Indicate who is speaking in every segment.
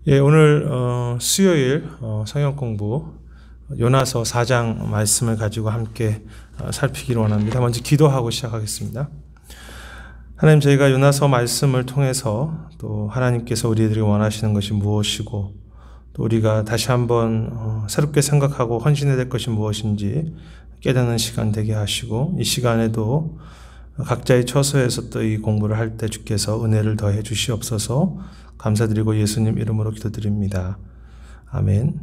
Speaker 1: 오늘 수요일 성경 공부 요나서 4장 말씀을 가지고 함께 살피기를 원합니다. 먼저 기도하고 시작하겠습니다. 하나님, 저희가 요나서 말씀을 통해서 또 하나님께서 우리들에게 원하시는 것이 무엇이고 또 우리가 다시 한번 새롭게 생각하고 헌신해야 될 것이 무엇인지 깨닫는 시간 되게 하시고, 이 시간에도 각자의 처소에서 또 이 공부를 할 때 주께서 은혜를 더해 주시옵소서. 감사드리고 예수님 이름으로 기도드립니다. 아멘.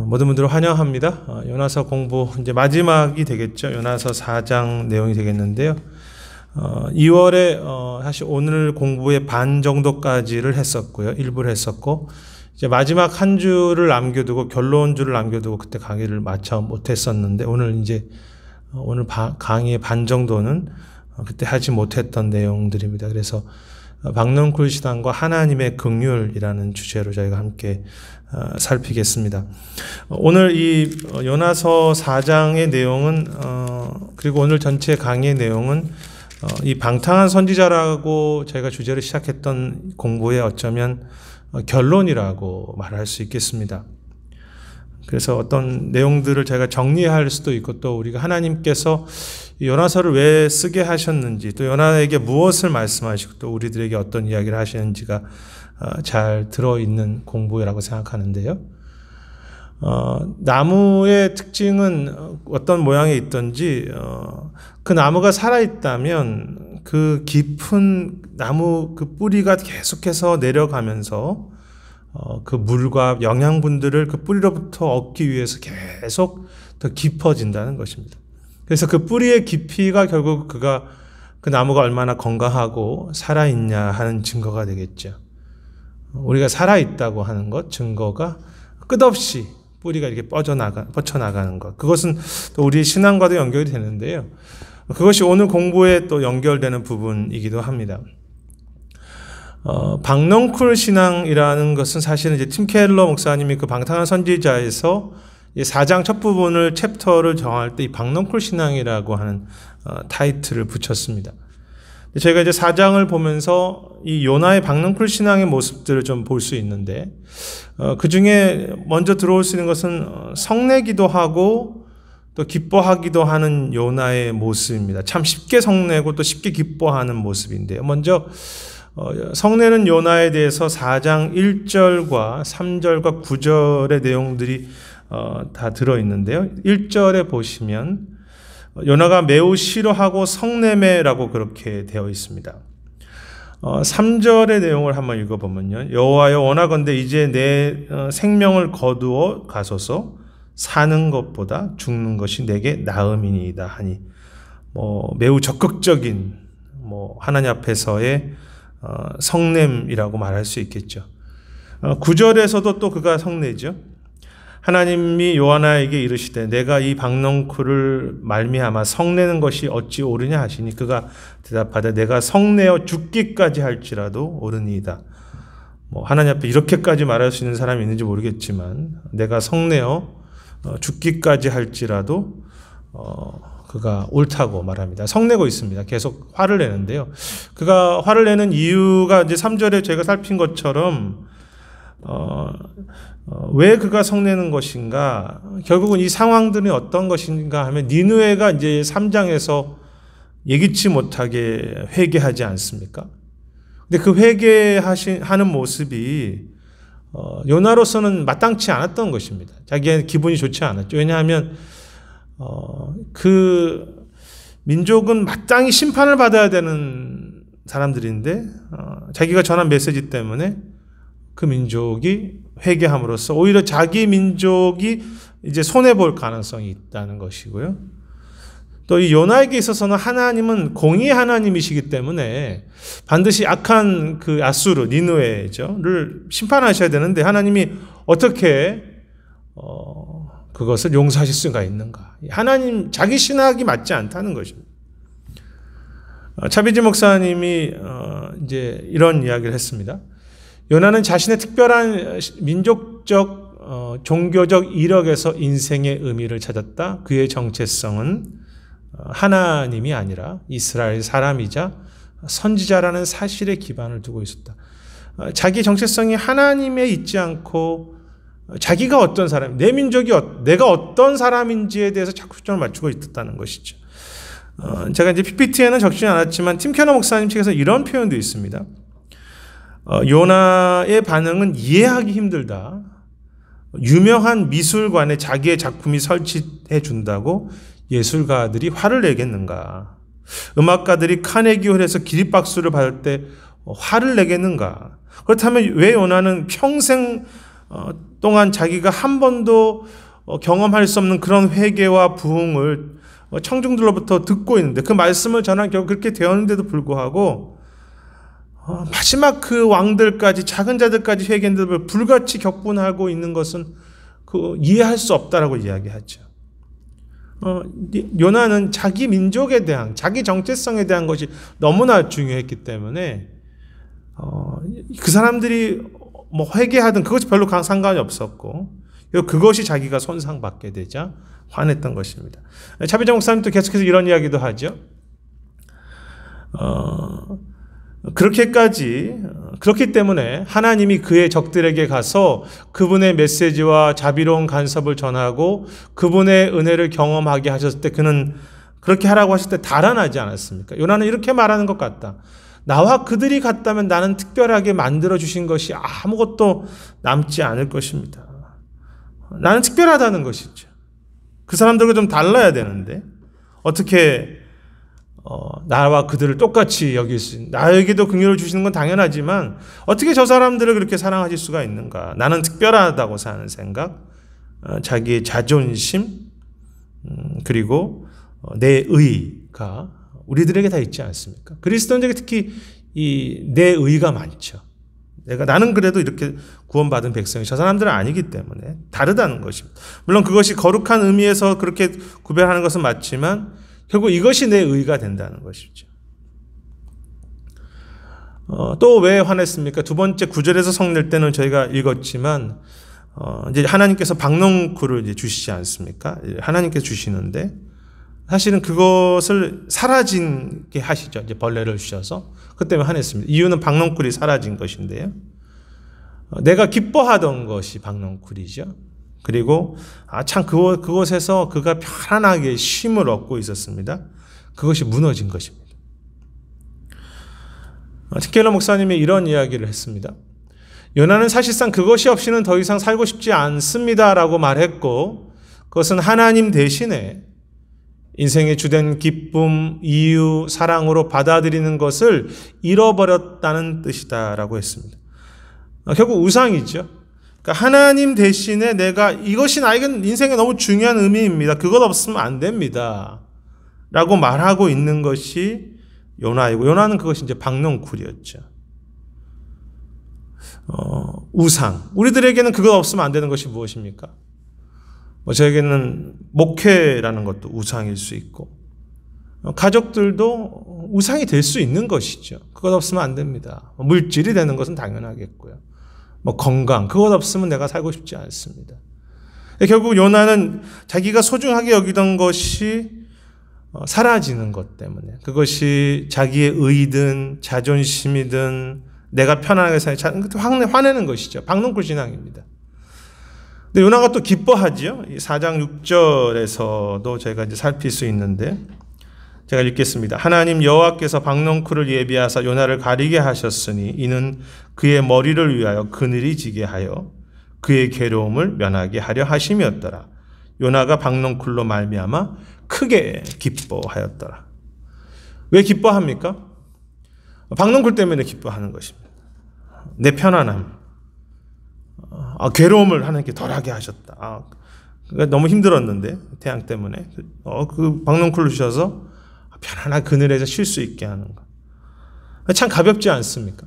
Speaker 1: 모든 분들을 환영합니다. 요나서 공부 이제 마지막이 되겠죠. 요나서 4장 내용이 되겠는데요. 2월에 사실 오늘 공부의 반 정도까지를 했었고요. 일부를 했었고, 이제 마지막 한 주를 남겨두고 결론주를 남겨두고 그때 강의를 마쳐 못했었는데, 오늘 강의의 반 정도는 그때 하지 못했던 내용들입니다. 그래서 박능쿨 신앙과 하나님의 긍휼이라는 주제로 저희가 함께 살피겠습니다. 오늘 이 요나서 4장의 내용은 그리고 오늘 전체 강의의 내용은 이 방탕한 선지자라고 저희가 주제를 시작했던 공부의 어쩌면 결론이라고 말할 수 있겠습니다. 그래서 어떤 내용들을 제가 정리할 수도 있고, 또 우리가 하나님께서 요나서를 왜 쓰게 하셨는지, 또 요나에게 무엇을 말씀하시고 또 우리들에게 어떤 이야기를 하시는지가 잘 들어있는 공부라고 생각하는데요. 나무의 특징은 어떤 모양이 있든지 그 나무가 살아있다면 그 깊은 나무 그 뿌리가 계속해서 내려가면서 그 물과 영양분들을 그 뿌리로부터 얻기 위해서 계속 더 깊어진다는 것입니다. 그래서 그 뿌리의 깊이가 결국 그 나무가 얼마나 건강하고 살아있냐 하는 증거가 되겠죠. 우리가 살아있다고 하는 것, 증거가 끝없이 뿌리가 이렇게 뻗쳐나가는 것. 그것은 또 우리 신앙과도 연결이 되는데요. 그것이 오늘 공부에 또 연결되는 부분이기도 합니다. 박능쿨 신앙이라는 것은 사실은 이제 팀 켈러 목사님이 그 방탕한 선지자에서 4장 첫 부분을 챕터를 정할 때 이 박능쿨 신앙이라고 하는 타이틀을 붙였습니다. 저희가 이제 4장을 보면서 이 요나의 박능쿨 신앙의 모습들을 좀 볼 수 있는데, 그 중에 먼저 들어올 수 있는 것은 성내기도 하고 또 기뻐하기도 하는 요나의 모습입니다. 참 쉽게 성내고 또 쉽게 기뻐하는 모습인데요. 먼저 성내는 요나에 대해서 4장 1절과 3절과 9절의 내용들이 다 들어있는데요. 1절에 보시면 요나가 매우 싫어하고 성내매라고 그렇게 되어 있습니다. 3절의 내용을 한번 읽어보면요. 여호와여, 원하건대 이제 내 생명을 거두어 가소서. 사는 것보다 죽는 것이 내게 나음이니이다 하니, 매우 적극적인 하나님 앞에서의 성냄이라고 말할 수 있겠죠. 9절에서도 또 그가 성내죠. 하나님이 요나에게 이르시되 내가 이 박능쿨을 말미암아 성내는 것이 어찌 옳으냐 하시니, 그가 대답하되 내가 성내어 죽기까지 할지라도 옳으니이다. 하나님 앞에 이렇게까지 말할 수 있는 사람이 있는지 모르겠지만, 내가 성내어 죽기까지 할지라도 그가 옳다고 말합니다. 성내고 있습니다. 계속 화를 내는데요. 그가 화를 내는 이유가 이제 3절에 저희가 살핀 것처럼 왜 그가 성내는 것인가? 결국은 이 상황들이 어떤 것인가 하면, 니느웨가 이제 3장에서 예기치 못하게 회개하지 않습니까? 근데 그 회개하는 모습이 요나로서는 마땅치 않았던 것입니다. 자기의 기분이 좋지 않았죠. 왜냐하면 그 민족은 마땅히 심판을 받아야 되는 사람들인데 자기가 전한 메시지 때문에 그 민족이 회개함으로써 오히려 자기 민족이 이제 손해볼 가능성이 있다는 것이고요. 또 이 요나에게 있어서는 하나님은 공의의 하나님이시기 때문에 반드시 악한 그 아수르, 니느웨를 심판하셔야 되는데, 하나님이 어떻게 그것을 용서하실 수가 있는가? 하나님 자기 신학이 맞지 않다는 것입니다. 차비지 목사님이 이제 이런 이야기를 했습니다. 요나는 자신의 특별한 민족적, 종교적 이력에서 인생의 의미를 찾았다. 그의 정체성은 하나님이 아니라 이스라엘 사람이자 선지자라는 사실에 기반을 두고 있었다. 자기 정체성이 하나님에 있지 않고 자기가 어떤 사람, 내 민족이 내가 어떤 사람인지에 대해서 자꾸 초점을 맞추고 있다는 것이죠. 제가 이제 PPT에는 적지 않았지만 팀 켈러 목사님 책에서 이런 표현도 있습니다. 요나의 반응은 이해하기 힘들다. 유명한 미술관에 자기의 작품이 설치해 준다고 예술가들이 화를 내겠는가? 음악가들이 카네기홀에서 기립박수를 받을 때 화를 내겠는가? 그렇다면 왜 요나는 평생 동안 자기가 한 번도 경험할 수 없는 그런 회개와 부흥을 청중들로부터 듣고 있는데 그 말씀을 전한 결국 그렇게 되었는데도 불구하고 마지막 그 왕들까지 작은 자들까지 회개했는데 불같이 격분하고 있는 것은 이해할 수 없다라고 이야기하죠. 요나는 자기 민족에 대한 자기 정체성에 대한 것이 너무나 중요했기 때문에 그 사람들이 뭐 회개하든 그것이 별로 상관이 없었고 그것이 자기가 손상받게 되자 화냈던 것입니다. 차비자 목사님도 계속해서 이런 이야기도 하죠. 그렇기 때문에 하나님이 그의 적들에게 가서 그분의 메시지와 자비로운 간섭을 전하고 그분의 은혜를 경험하게 하셨을 때 그는 그렇게 하라고 하실 때 달아나지 않았습니까? 요나는 이렇게 말하는 것 같다. 나와 그들이 같다면 나는 특별하게 만들어주신 것이 아무것도 남지 않을 것입니다. 나는 특별하다는 것이죠. 그 사람들과 좀 달라야 되는데 어떻게 나와 그들을 똑같이 여길 수 있는, 나에게도 긍휼을 주시는 건 당연하지만 어떻게 저 사람들을 그렇게 사랑하실 수가 있는가? 나는 특별하다고 사는 생각, 자기의 자존심, 그리고 내 의가 우리들에게 다 있지 않습니까? 그리스도인들에게 특히 내 의가 많죠. 나는 그래도 이렇게 구원받은 백성이 저 사람들은 아니기 때문에 다르다는 것입니다. 물론 그것이 거룩한 의미에서 그렇게 구별하는 것은 맞지만 결국 이것이 내 의가 된다는 것이죠. 또 왜 화냈습니까? 두 번째 9절에서 성낼 때는 저희가 읽었지만 이제 하나님께서 박농쿨을 이제 주시지 않습니까? 하나님께서 주시는데 사실은 그것을 사라지게 하시죠. 이제 벌레를 주셔서 그 때문에 화냈습니다. 이유는 박농쿨이 사라진 것인데요. 내가 기뻐하던 것이 박농쿨이죠. 그리고 참 그곳에서 그가 편안하게 쉼을 얻고 있었습니다. 그것이 무너진 것입니다. 팀 켈러 목사님이 이런 이야기를 했습니다. 요나는 사실상 그것이 없이는 더 이상 살고 싶지 않습니다라고 말했고 그것은 하나님 대신에 인생의 주된 기쁨, 이유, 사랑으로 받아들이는 것을 잃어버렸다는 뜻이다라고 했습니다. 결국 우상이죠. 그러니까 하나님 대신에 이것이 나에게 인생에 너무 중요한 의미입니다. 그것 없으면 안 됩니다. 라고 말하고 있는 것이 요나이고, 요나는 그것이 이제 박농쿨이었죠. 우상. 우리들에게는 그것 없으면 안 되는 것이 무엇입니까? 저에게는 목회라는 것도 우상일 수 있고, 가족들도 우상이 될 수 있는 것이죠. 그것 없으면 안 됩니다. 물질이 되는 것은 당연하겠고요. 건강, 그것 없으면 내가 살고 싶지 않습니다. 결국 요나는 자기가 소중하게 여기던 것이 사라지는 것 때문에 그것이 자기의 의든 자존심이든 내가 편안하게 화내는 것이죠. 박농쿨 신앙입니다. 근데 요나가 또 기뻐하죠. 4장 6절에서도 저희가 이제 살필 수 있는데 제가 읽겠습니다. 하나님 여호와께서 박농쿨을 예비하사 요나를 가리게 하셨으니 이는 그의 머리를 위하여 그늘이 지게 하여 그의 괴로움을 면하게 하려 하심이었더라. 요나가 박농쿨로 말미암아 크게 기뻐하였더라. 왜 기뻐합니까? 박농쿨 때문에 기뻐하는 것입니다. 내 편안함, 괴로움을 하나님께 덜하게 하셨다. 너무 힘들었는데 태양 때문에 그 박농쿨을 주셔서 편안한 그늘에서 쉴 수 있게 하는 것. 참 가볍지 않습니까?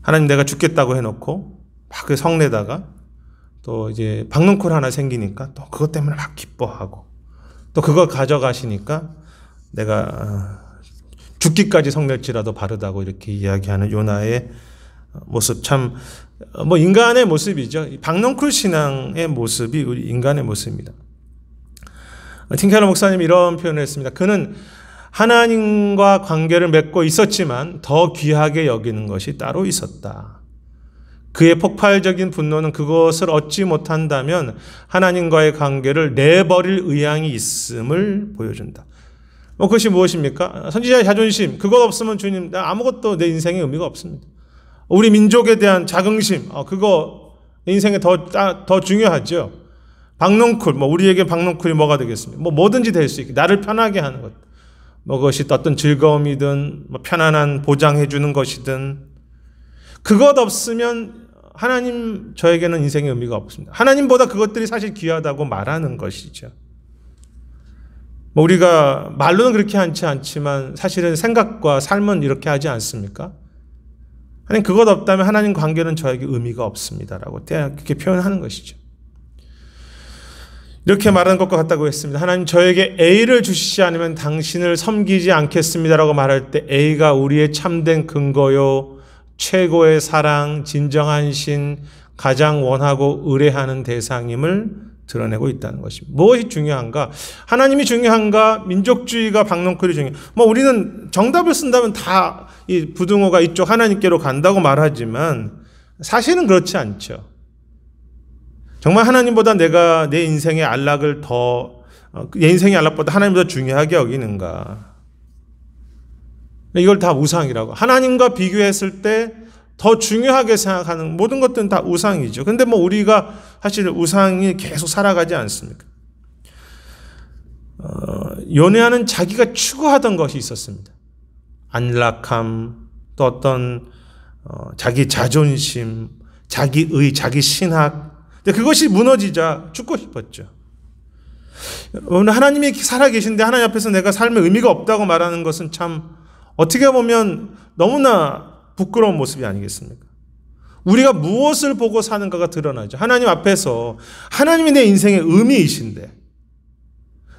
Speaker 1: 하나님 내가 죽겠다고 해놓고 막 성내다가 또 이제 박농쿨 하나 생기니까 또 그것 때문에 막 기뻐하고 또 그거 가져가시니까 내가 죽기까지 성낼지라도 바르다고 이렇게 이야기하는 요나의 모습 참 인간의 모습이죠. 박농쿨 신앙의 모습이 우리 인간의 모습입니다. 팀 켈러 목사님이 이런 표현을 했습니다. 그는 하나님과 관계를 맺고 있었지만 더 귀하게 여기는 것이 따로 있었다. 그의 폭발적인 분노는 그것을 얻지 못한다면 하나님과의 관계를 내버릴 의향이 있음을 보여준다. 그것이 무엇입니까? 선지자의 자존심, 그것 없으면 주님, 아무것도 내 인생에 의미가 없습니다. 우리 민족에 대한 자긍심, 그거 내 인생에 더 중요하죠. 박농쿨, 우리에게 박농쿨이 뭐가 되겠습니까? 뭐든지 될 수 있게, 나를 편하게 하는 것. 그것이 어떤 즐거움이든, 편안한 보장해 주는 것이든, 그것 없으면 하나님 저에게는 인생의 의미가 없습니다. 하나님보다 그것들이 사실 귀하다고 말하는 것이죠. 우리가 말로는 그렇게 하지 않지만 사실은 생각과 삶은 이렇게 하지 않습니까? 하나님 그것 없다면 하나님 관계는 저에게 의미가 없습니다라고 그렇게 표현하는 것이죠. 이렇게 말하는 것과 같다고 했습니다. 하나님 저에게 A를 주시지 않으면 당신을 섬기지 않겠습니다라고 말할 때 A가 우리의 참된 근거요, 최고의 사랑, 진정한 신, 가장 원하고 의뢰하는 대상임을 드러내고 있다는 것입니다. 무엇이 중요한가? 하나님이 중요한가? 민족주의가 박농쿨이 중요한가? 우리는 정답을 쓴다면 다 이 부등호가 이쪽 하나님께로 간다고 말하지만 사실은 그렇지 않죠. 정말 하나님보다 내가 내 인생의 안락을 내 인생의 안락보다 하나님보다 중요하게 여기는가? 이걸 다 우상이라고. 하나님과 비교했을 때 더 중요하게 생각하는 모든 것들은 다 우상이죠. 근데 우리가 사실 우상이 계속 살아가지 않습니까? 요나는 자기가 추구하던 것이 있었습니다. 안락함, 또 어떤 자기 자존심, 자기의, 자기 신학. 근데 그것이 무너지자 죽고 싶었죠. 오늘 하나님이 살아계신데 하나님 앞에서 내가 삶에 의미가 없다고 말하는 것은 참 어떻게 보면 너무나 부끄러운 모습이 아니겠습니까? 우리가 무엇을 보고 사는가가 드러나죠. 하나님 앞에서 하나님이 내 인생의 의미이신데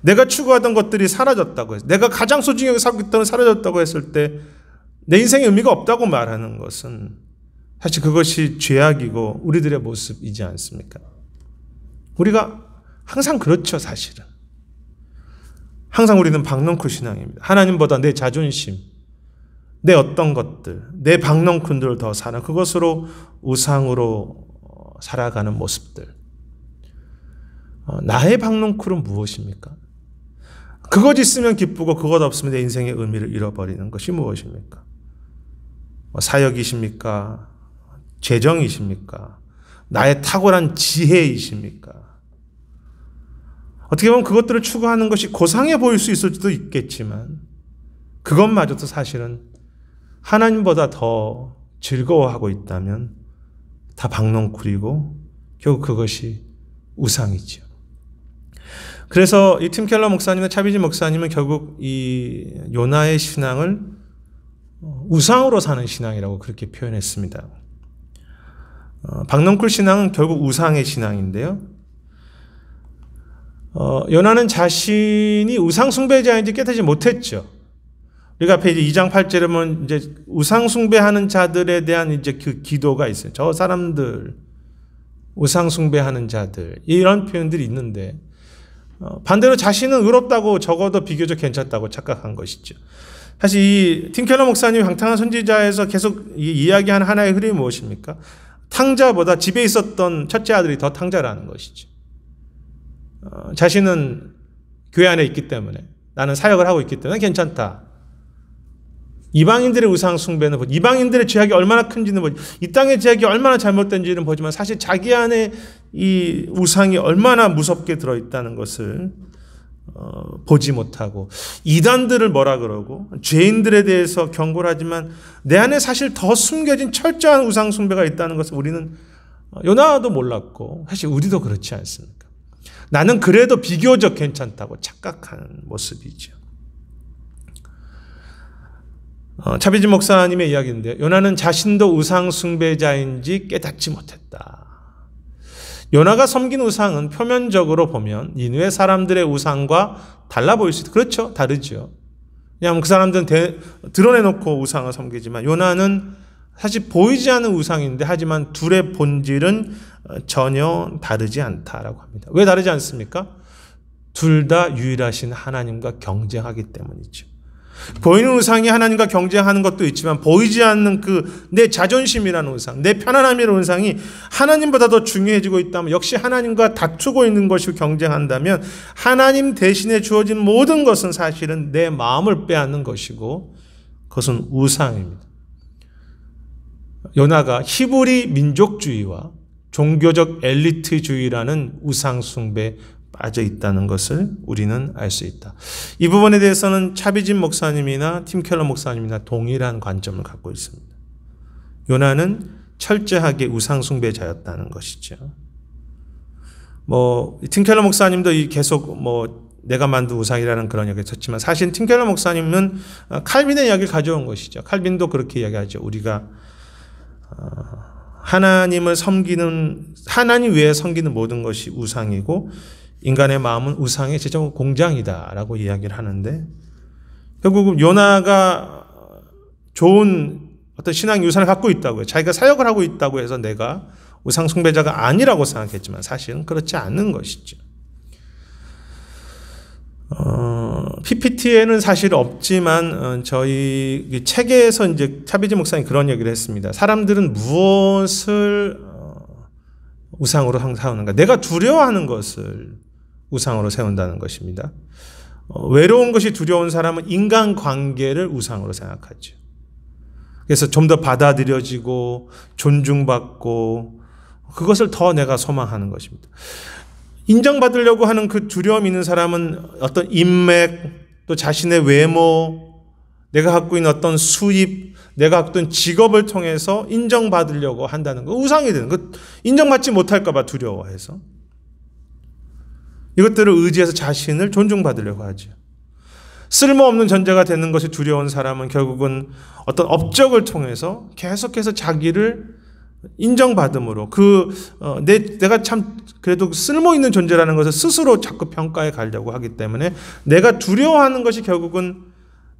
Speaker 1: 내가 추구하던 것들이 사라졌다고 해서 내가 가장 소중하게 살고 있던 사라졌다고 했을 때 내 인생의 의미가 없다고 말하는 것은 사실 그것이 죄악이고 우리들의 모습이지 않습니까? 우리가 항상 그렇죠, 사실은. 항상 우리는 박농쿨 신앙입니다. 하나님보다 내 자존심, 내 어떤 것들, 내 박농쿨들을 더 사는 그것으로 우상으로 살아가는 모습들. 나의 박농쿨은 무엇입니까? 그것 있으면 기쁘고 그것 없으면 내 인생의 의미를 잃어버리는 것이 무엇입니까? 사역이십니까? 재정이십니까? 나의 탁월한 지혜이십니까? 어떻게 보면 그것들을 추구하는 것이 고상해 보일 수 있을 수도 있겠지만 그것마저도 사실은 하나님보다 더 즐거워하고 있다면 다 박농쿨이고 결국 그것이 우상이죠. 그래서 이 팀 켈러 목사님과 차비지 목사님은 결국 이 요나의 신앙을 우상으로 사는 신앙이라고 그렇게 표현했습니다. 박농쿨 신앙은 결국 우상의 신앙인데요. 요나는 자신이 우상 숭배자인지 깨닫지 못했죠. 우리가 앞에 이제 2장 8절에 보면 이제 우상 숭배하는 자들에 대한 이제 그 기도가 있어요. 저 사람들, 우상 숭배하는 자들, 이런 표현들이 있는데, 반대로 자신은 의롭다고 적어도 비교적 괜찮다고 착각한 것이죠. 사실 이 팀 켈러 목사님이 방탕한 선지자에서 계속 이야기하는 하나의 흐름이 무엇입니까? 탕자보다 집에 있었던 첫째 아들이 더 탕자라는 것이죠. 자신은 교회 안에 있기 때문에, 나는 사역을 하고 있기 때문에 괜찮다. 이방인들의 우상 숭배는 보지, 이방인들의 죄악이 얼마나 큰지는 보지, 이 땅의 죄악이 얼마나 잘못된지는 보지만 사실 자기 안에 이 우상이 얼마나 무섭게 들어있다는 것을 보지 못하고, 이단들을 뭐라 그러고 죄인들에 대해서 경고를 하지만 내 안에 사실 더 숨겨진 철저한 우상 숭배가 있다는 것을 우리는 요나도 몰랐고 사실 우리도 그렇지 않습니까? 나는 그래도 비교적 괜찮다고 착각하는 모습이죠. 차비지 목사님의 이야기인데, 요나는 자신도 우상 숭배자인지 깨닫지 못했다. 요나가 섬긴 우상은 표면적으로 보면 니느웨 사람들의 우상과 달라 보일 수 있다. 그렇죠, 다르죠. 왜냐하면 그 사람들은 드러내놓고 우상을 섬기지만 요나는 사실 보이지 않는 우상인데, 하지만 둘의 본질은 전혀 다르지 않다라고 합니다. 왜 다르지 않습니까? 둘 다 유일하신 하나님과 경쟁하기 때문이죠. 보이는 우상이 하나님과 경쟁하는 것도 있지만 보이지 않는 그 내 자존심이라는 우상, 내 편안함이라는 우상이 하나님보다 더 중요해지고 있다면, 역시 하나님과 다투고 있는 것이고 경쟁한다면 하나님 대신에 주어진 모든 것은 사실은 내 마음을 빼앗는 것이고 그것은 우상입니다. 요나가 히브리 민족주의와 종교적 엘리트주의라는 우상 숭배에 빠져 있다는 것을 우리는 알 수 있다. 이 부분에 대해서는 차비진 목사님이나 팀 켈러 목사님이나 동일한 관점을 갖고 있습니다. 요나는 철저하게 우상 숭배자였다는 것이죠. 팀 켈러 목사님도 계속 내가 만든 우상이라는 그런 이야기를 했지만, 사실 팀 켈러 목사님은 칼빈의 이야기를 가져온 것이죠. 칼빈도 그렇게 이야기하죠. 우리가 하나님을 섬기는, 하나님 외에 섬기는 모든 것이 우상이고 인간의 마음은 우상의 제작 공장이다라고 이야기를 하는데, 결국 요나가 좋은 어떤 신앙 유산을 갖고 있다고요. 자기가 사역을 하고 있다고 해서 내가 우상 숭배자가 아니라고 생각했지만 사실은 그렇지 않는 것이죠. PPT에는 사실 없지만 저희 책에서 이제 차비지 목사님 그런 얘기를 했습니다. 사람들은 무엇을 우상으로 세우는가? 내가 두려워하는 것을 우상으로 세운다는 것입니다. 외로운 것이 두려운 사람은 인간관계를 우상으로 생각하죠. 그래서 좀 더 받아들여지고 존중받고 그것을 더 내가 소망하는 것입니다. 인정받으려고 하는 그 두려움이 있는 사람은 어떤 인맥, 또 자신의 외모, 내가 갖고 있는 어떤 수입, 내가 갖고 있는 직업을 통해서 인정받으려고 한다는 거, 우상이 되는 거, 인정받지 못할까 봐 두려워해서 이것들을 의지해서 자신을 존중받으려고 하죠. 쓸모없는 존재가 되는 것이 두려운 사람은 결국은 어떤 업적을 통해서 계속해서 자기를 인정받음으로 내가 참 그래도 쓸모 있는 존재라는 것을 스스로 자꾸 평가해 가려고 하기 때문에 내가 두려워하는 것이 결국은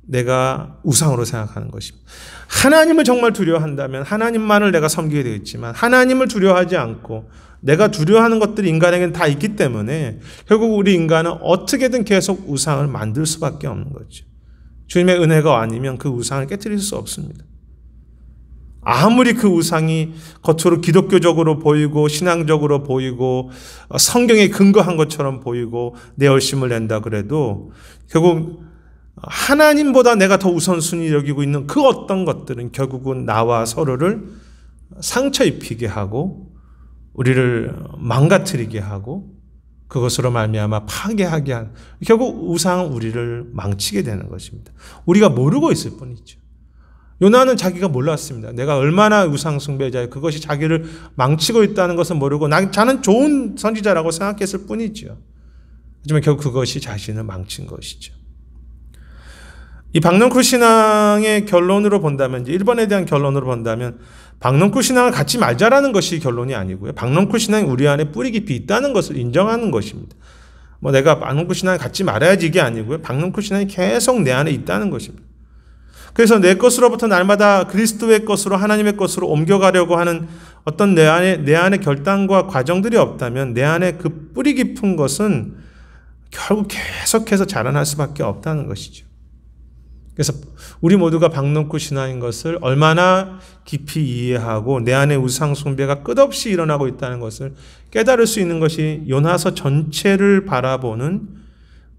Speaker 1: 내가 우상으로 생각하는 것입니다. 하나님을 정말 두려워한다면 하나님만을 내가 섬기게 되겠지만, 하나님을 두려워하지 않고 내가 두려워하는 것들이 인간에게는 다 있기 때문에 결국 우리 인간은 어떻게든 계속 우상을 만들 수밖에 없는 거죠. 주님의 은혜가 아니면 그 우상을 깨트릴 수 없습니다. 아무리 그 우상이 겉으로 기독교적으로 보이고 신앙적으로 보이고 성경에 근거한 것처럼 보이고 내 열심을 낸다 그래도 결국 하나님보다 내가 더 우선순위 여기고 있는 그 어떤 것들은 결국은 나와 서로를 상처 입히게 하고 우리를 망가뜨리게 하고 그것으로 말미암아 파괴하게 하는, 결국 우상은 우리를 망치게 되는 것입니다. 우리가 모르고 있을 뿐이죠. 요나는 자기가 몰랐습니다. 내가 얼마나 우상 숭배자예요. 그것이 자기를 망치고 있다는 것을 모르고 자는 좋은 선지자라고 생각했을 뿐이죠. 하지만 결국 그것이 자신을 망친 것이죠. 이 박농쿨 신앙의 결론으로 본다면, 1번에 대한 결론으로 본다면 박농쿨 신앙을 갖지 말자라는 것이 결론이 아니고요. 박농쿨 신앙이 우리 안에 뿌리 깊이 있다는 것을 인정하는 것입니다. 내가 박농쿨 신앙을 갖지 말아야지 이게 아니고요. 박농쿨 신앙이 계속 내 안에 있다는 것입니다. 그래서 내 것으로부터 날마다 그리스도의 것으로, 하나님의 것으로 옮겨가려고 하는 어떤 내 안에 결단과 과정들이 없다면 내 안에 그 뿌리 깊은 것은 결국 계속해서 자라날 수밖에 없다는 것이죠. 그래서 우리 모두가 박농쿨 신앙인 것을 얼마나 깊이 이해하고 내 안에 우상 숭배가 끝없이 일어나고 있다는 것을 깨달을 수 있는 것이 요나서 전체를 바라보는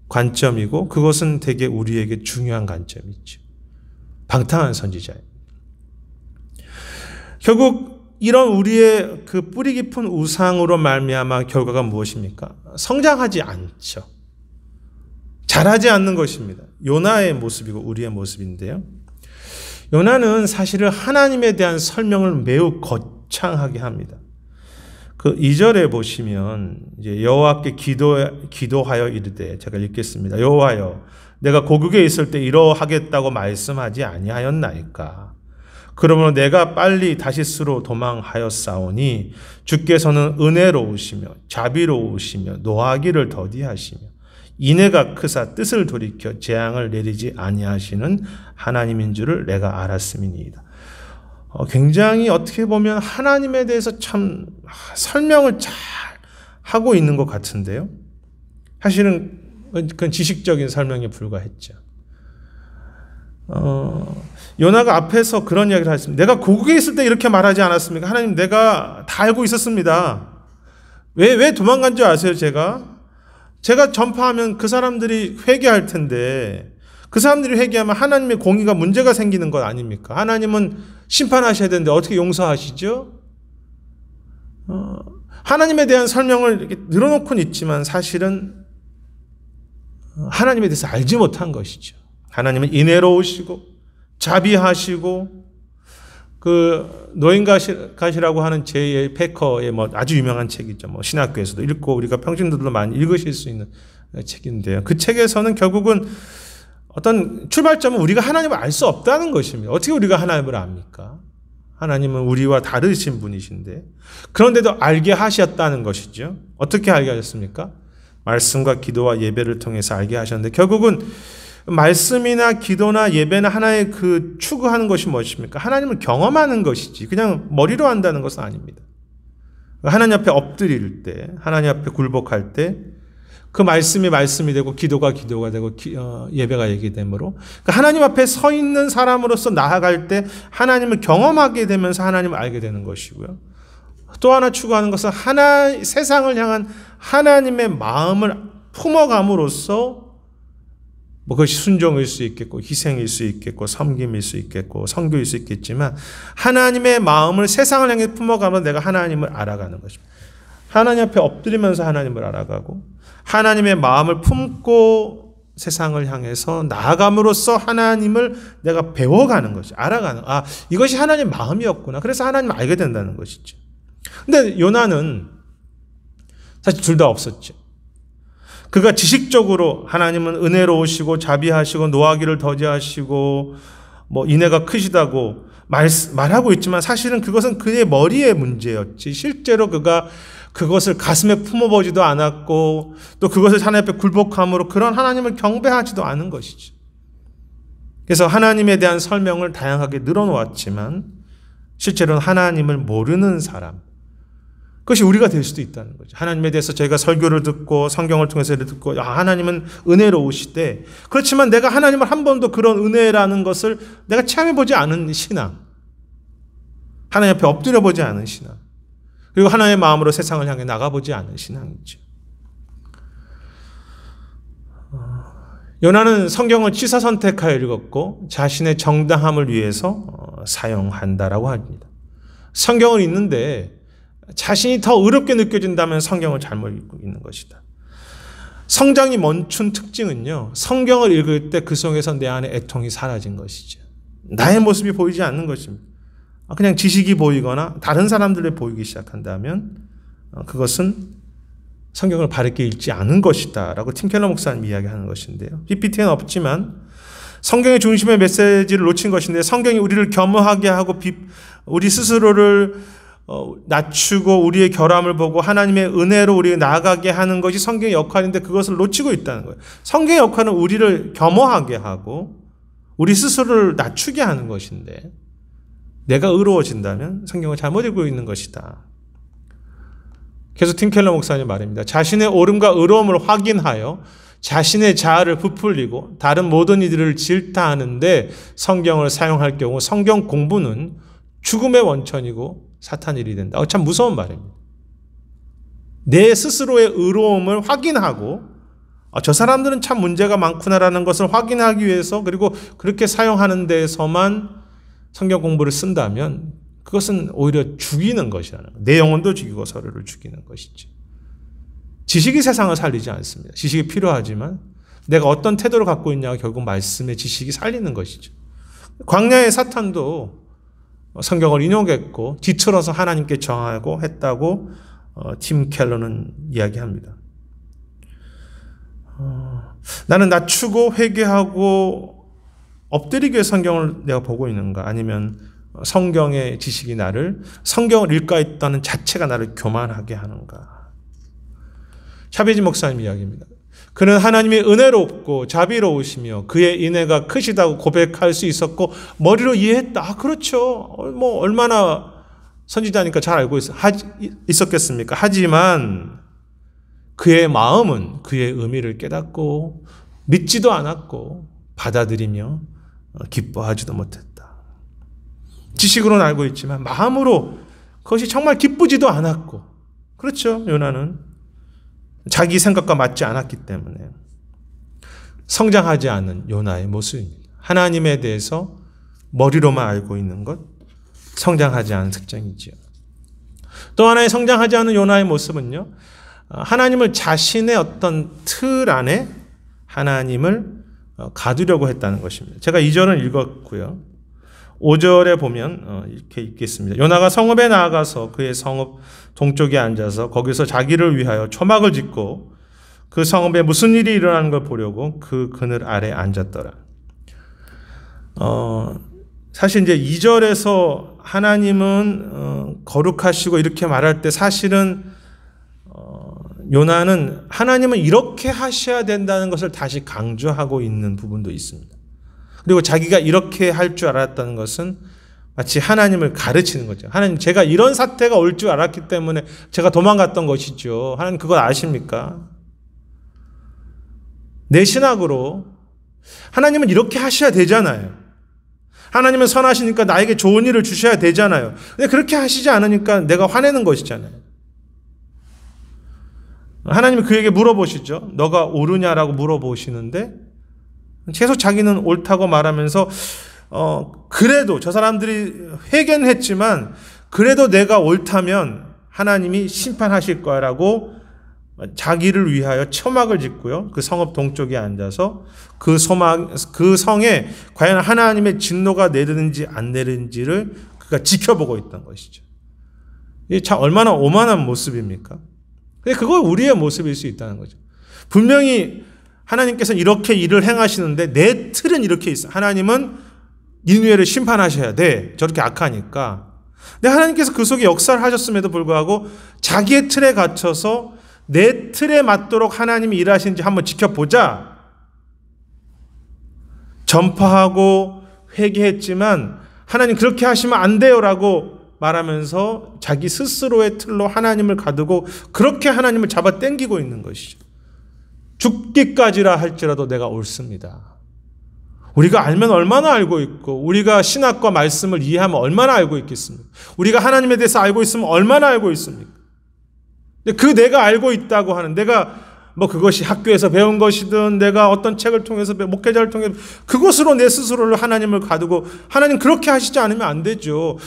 Speaker 1: 관점이고, 그것은 되게 우리에게 중요한 관점이죠. 방탕한 선지자예요. 결국 이런 우리의 그 뿌리 깊은 우상으로 말미암아 결과가 무엇입니까? 성장하지 않죠. 자라지 않는 것입니다. 요나의 모습이고 우리의 모습인데요. 요나는 사실은 하나님에 대한 설명을 매우 거창하게 합니다. 그 2절에 보시면 이제 여호와께 기도하여 이르되, 제가 읽겠습니다. 여호와여, 내가 고국에 있을 때 이러하겠다고 말씀하지 아니하였나이까? 그러므로 내가 빨리 다시스로 도망하였사오니 주께서는 은혜로우시며 자비로우시며 노하기를 더디하시며 인애가 크사 뜻을 돌이켜 재앙을 내리지 아니하시는 하나님인 줄을 내가 알았음이니이다. 굉장히 어떻게 보면 하나님에 대해서 참 설명을 잘 하고 있는 것 같은데요. 사실은 그건 지식적인 설명에 불과했죠. 요나가 앞에서 그런 이야기를 하셨습니다. 내가 고국에 있을 때 이렇게 말하지 않았습니까? 하나님, 내가 다 알고 있었습니다. 왜 도망간 줄 아세요? 제가 전파하면 그 사람들이 회개할 텐데, 그 사람들이 회개하면 하나님의 공의가 문제가 생기는 것 아닙니까? 하나님은 심판하셔야 되는데 어떻게 용서하시죠? 하나님에 대한 설명을 이렇게 늘어놓고는 있지만 사실은 하나님에 대해서 알지 못한 것이죠. 하나님은 인애로우시고 자비하시고, 그 노인가시라고 하는 제 패커의 아주 유명한 책이죠. 신학교에서도 읽고 우리가 평신도들도 많이 읽으실 수 있는 책인데요. 그 책에서는 결국은 어떤 출발점은 우리가 하나님을 알 수 없다는 것입니다. 어떻게 우리가 하나님을 압니까? 하나님은 우리와 다르신 분이신데, 그런데도 알게 하셨다는 것이죠. 어떻게 알게 하셨습니까? 말씀과 기도와 예배를 통해서 알게 하셨는데, 결국은 말씀이나 기도나 예배나 하나의 그 추구하는 것이 무엇입니까? 하나님을 경험하는 것이지 그냥 머리로 한다는 것은 아닙니다. 하나님 앞에 엎드릴 때, 하나님 앞에 굴복할 때 그 말씀이 말씀이 되고 기도가 기도가 되고 예배가 예배됨으로, 그러니까 하나님 앞에 서 있는 사람으로서 나아갈 때 하나님을 경험하게 되면서 하나님을 알게 되는 것이고요. 또 하나 추구하는 것은 세상을 향한 하나님의 마음을 품어감으로써 그것이 순종일 수 있겠고 희생일 수 있겠고 섬김일 수 있겠고 선교일 수 있겠지만, 하나님의 마음을 세상을 향해 품어가면서 내가 하나님을 알아가는 것입니다. 하나님 앞에 엎드리면서 하나님을 알아가고, 하나님의 마음을 품고 세상을 향해서 나아감으로써 하나님을 내가 배워가는 것이, 알아가는, 이것이 하나님의 마음이었구나. 그래서 하나님을 알게 된다는 것이죠. 근데 요나는 사실 둘 다 없었죠. 그가 지식적으로 하나님은 은혜로우시고 자비하시고 노하기를 더디하시고 인애가 크시다고 말하고 있지만, 사실은 그것은 그의 머리의 문제였지, 실제로 그가 그것을 가슴에 품어보지도 않았고, 또 그것을 하나님 앞에 굴복함으로 그런 하나님을 경배하지도 않은 것이죠. 그래서 하나님에 대한 설명을 다양하게 늘어놓았지만 실제로는 하나님을 모르는 사람, 그것이 우리가 될 수도 있다는 거죠. 하나님에 대해서 저희가 설교를 듣고 성경을 통해서 듣고 하나님은 은혜로우시대, 그렇지만 내가 하나님을 한 번도 그런 은혜라는 것을 내가 체험해보지 않은 신앙, 하나님 앞에 엎드려보지 않은 신앙, 그리고 하나님의 마음으로 세상을 향해 나가보지 않은 신앙이죠. 요나는 성경을 취사 선택하여 읽었고 자신의 정당함을 위해서 사용한다라고 합니다. 성경을 읽는데 자신이 더 의롭게 느껴진다면 성경을 잘못 읽고 있는 것이다. 성장이 멈춘 특징은요, 성경을 읽을 때 그 속에서 내 안에 애통이 사라진 것이죠. 나의 모습이 보이지 않는 것입니다. 그냥 지식이 보이거나 다른 사람들에 보이기 시작한다면 그것은 성경을 바르게 읽지 않은 것이다 라고 팀 켈러 목사님 이야기하는 것인데요. PPT는 없지만 성경의 중심의 메시지를 놓친 것인데, 성경이 우리를 겸허하게 하고 우리 스스로를 낮추고 우리의 결함을 보고 하나님의 은혜로 우리를 나아가게 하는 것이 성경의 역할인데, 그것을 놓치고 있다는 거예요. 성경의 역할은 우리를 겸허하게 하고 우리 스스로를 낮추게 하는 것인데, 내가 의로워진다면 성경을 잘못 읽고 있는 것이다. 계속 팀 켈러 목사님 말입니다. 자신의 옳음과 의로움을 확인하여 자신의 자아를 부풀리고 다른 모든 이들을 질타하는데 성경을 사용할 경우 성경 공부는 죽음의 원천이고 사탄 일이 된다. 참 무서운 말입니다. 내 스스로의 의로움을 확인하고 저 사람들은 참 문제가 많구나라는 것을 확인하기 위해서, 그리고 그렇게 사용하는 데에서만 성경 공부를 쓴다면 그것은 오히려 죽이는 것이라는 거예요. 내 영혼도 죽이고 서로를 죽이는 것이지. 지식이 세상을 살리지 않습니다. 지식이 필요하지만 내가 어떤 태도를 갖고 있냐가 결국 말씀의 지식이 살리는 것이죠. 광야의 사탄도 성경을 인용했고 뒤틀어서 하나님께 정하고 했다고 팀 켈러는 이야기합니다. 나는 낮추고 회개하고 엎드리게 성경을 내가 보고 있는가, 아니면 성경의 지식이 성경을 읽고 있다는 자체가 나를 교만하게 하는가. 샤베지 목사님 이야기입니다. 그는 하나님이 은혜롭고 자비로우시며 그의 인애가 크시다고 고백할 수 있었고 머리로 이해했다. 그렇죠. 얼마나 선지자니까 잘 알고 있었겠습니까? 하지만 그의 마음은 그의 의미를 깨닫고 믿지도 않았고 받아들이며 기뻐하지도 못했다. 지식으로는 알고 있지만 마음으로 그것이 정말 기쁘지도 않았고, 그렇죠. 요나는 자기 생각과 맞지 않았기 때문에 성장하지 않은 요나의 모습입니다. 하나님에 대해서 머리로만 알고 있는 것, 성장하지 않은 특징이지요. 또 하나의 성장하지 않은 요나의 모습은요, 하나님을 자신의 어떤 틀 안에 하나님을 가두려고 했다는 것입니다. 제가 2절은 읽었고요. 5절에 보면 이렇게 읽겠습니다. 요나가 성읍에 나아가서 그의 성읍 동쪽에 앉아서 거기서 자기를 위하여 초막을 짓고 그 성읍에 무슨 일이 일어나는 걸 보려고 그 그늘 아래 앉았더라. 사실 이제 2절에서 하나님은 거룩하시고 이렇게 말할 때 사실은 요나는 하나님은 이렇게 하셔야 된다는 것을 다시 강조하고 있는 부분도 있습니다. 그리고 자기가 이렇게 할 줄 알았다는 것은 마치 하나님을 가르치는 거죠. 하나님, 제가 이런 사태가 올 줄 알았기 때문에 제가 도망갔던 것이죠. 하나님 그걸 아십니까? 내 신학으로 하나님은 이렇게 하셔야 되잖아요. 하나님은 선하시니까 나에게 좋은 일을 주셔야 되잖아요. 근데 그렇게 하시지 않으니까 내가 화내는 것이잖아요. 하나님이 그에게 물어보시죠. 너가 옳으냐라고 물어보시는데 계속 자기는 옳다고 말하면서 그래도 저 사람들이 회개는 했지만 그래도 내가 옳다면 하나님이 심판하실 거라고 자기를 위하여 초막을 짓고요. 그 성읍 동쪽에 앉아서 그 성에 과연 하나님의 진노가 내리는지 안 내리는지를 그가 지켜보고 있던 것이죠. 이게 참 얼마나 오만한 모습입니까? 근데 그거 우리의 모습일 수 있다는 거죠. 분명히 하나님께서 이렇게 일을 행하시는데 내 틀은 이렇게 있어. 하나님은 니느웨를 심판하셔야 돼. 저렇게 악하니까. 근데 하나님께서 그 속에 역사를 하셨음에도 불구하고 자기의 틀에 갇혀서 내 틀에 맞도록 하나님이 일하시는지 한번 지켜보자. 전파하고 회개했지만 하나님 그렇게 하시면 안 돼요라고 말하면서 자기 스스로의 틀로 하나님을 가두고 그렇게 하나님을 잡아 당기고 있는 것이죠. 죽기까지라 할지라도 내가 옳습니다. 우리가 알면 얼마나 알고 있고 우리가 신학과 말씀을 이해하면 얼마나 알고 있겠습니까? 우리가 하나님에 대해서 알고 있으면 얼마나 알고 있습니까? 근데 그 내가 알고 있다고 하는, 내가 뭐 그것이 학교에서 배운 것이든 내가 어떤 책을 통해서 목회자를 통해 그것으로 내 스스로를 하나님을 가두고 하나님 그렇게 하시지 않으면 안 되죠.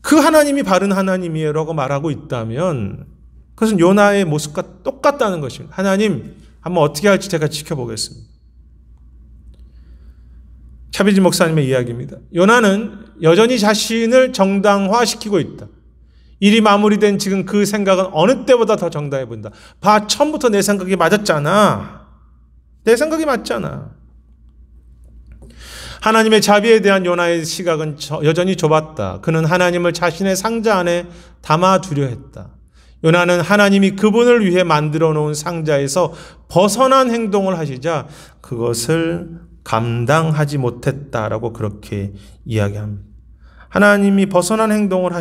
Speaker 1: 그 하나님이 바른 하나님이라고 말하고 있다면 그것은 요나의 모습과 똑같다는 것입니다. 하나님 한번 어떻게 할지 제가 지켜보겠습니다. 차비지 목사님의 이야기입니다. 요나는 여전히 자신을 정당화시키고 있다. 일이 마무리된 지금 그 생각은 어느 때보다 더 정당해 보인다. 봐, 처음부터 내 생각이 맞았잖아. 내 생각이 맞잖아. 하나님의 자비에 대한 요나의 시각은 여전히 좁았다. 그는 하나님을 자신의 상자 안에 담아두려 했다. 요나는 하나님이 그분을 위해 만들어 놓은 상자에서 벗어난 행동을 하시자 그것을 감당하지 못했다라고 그렇게 이야기합니다. 하나님이 벗어난 행동을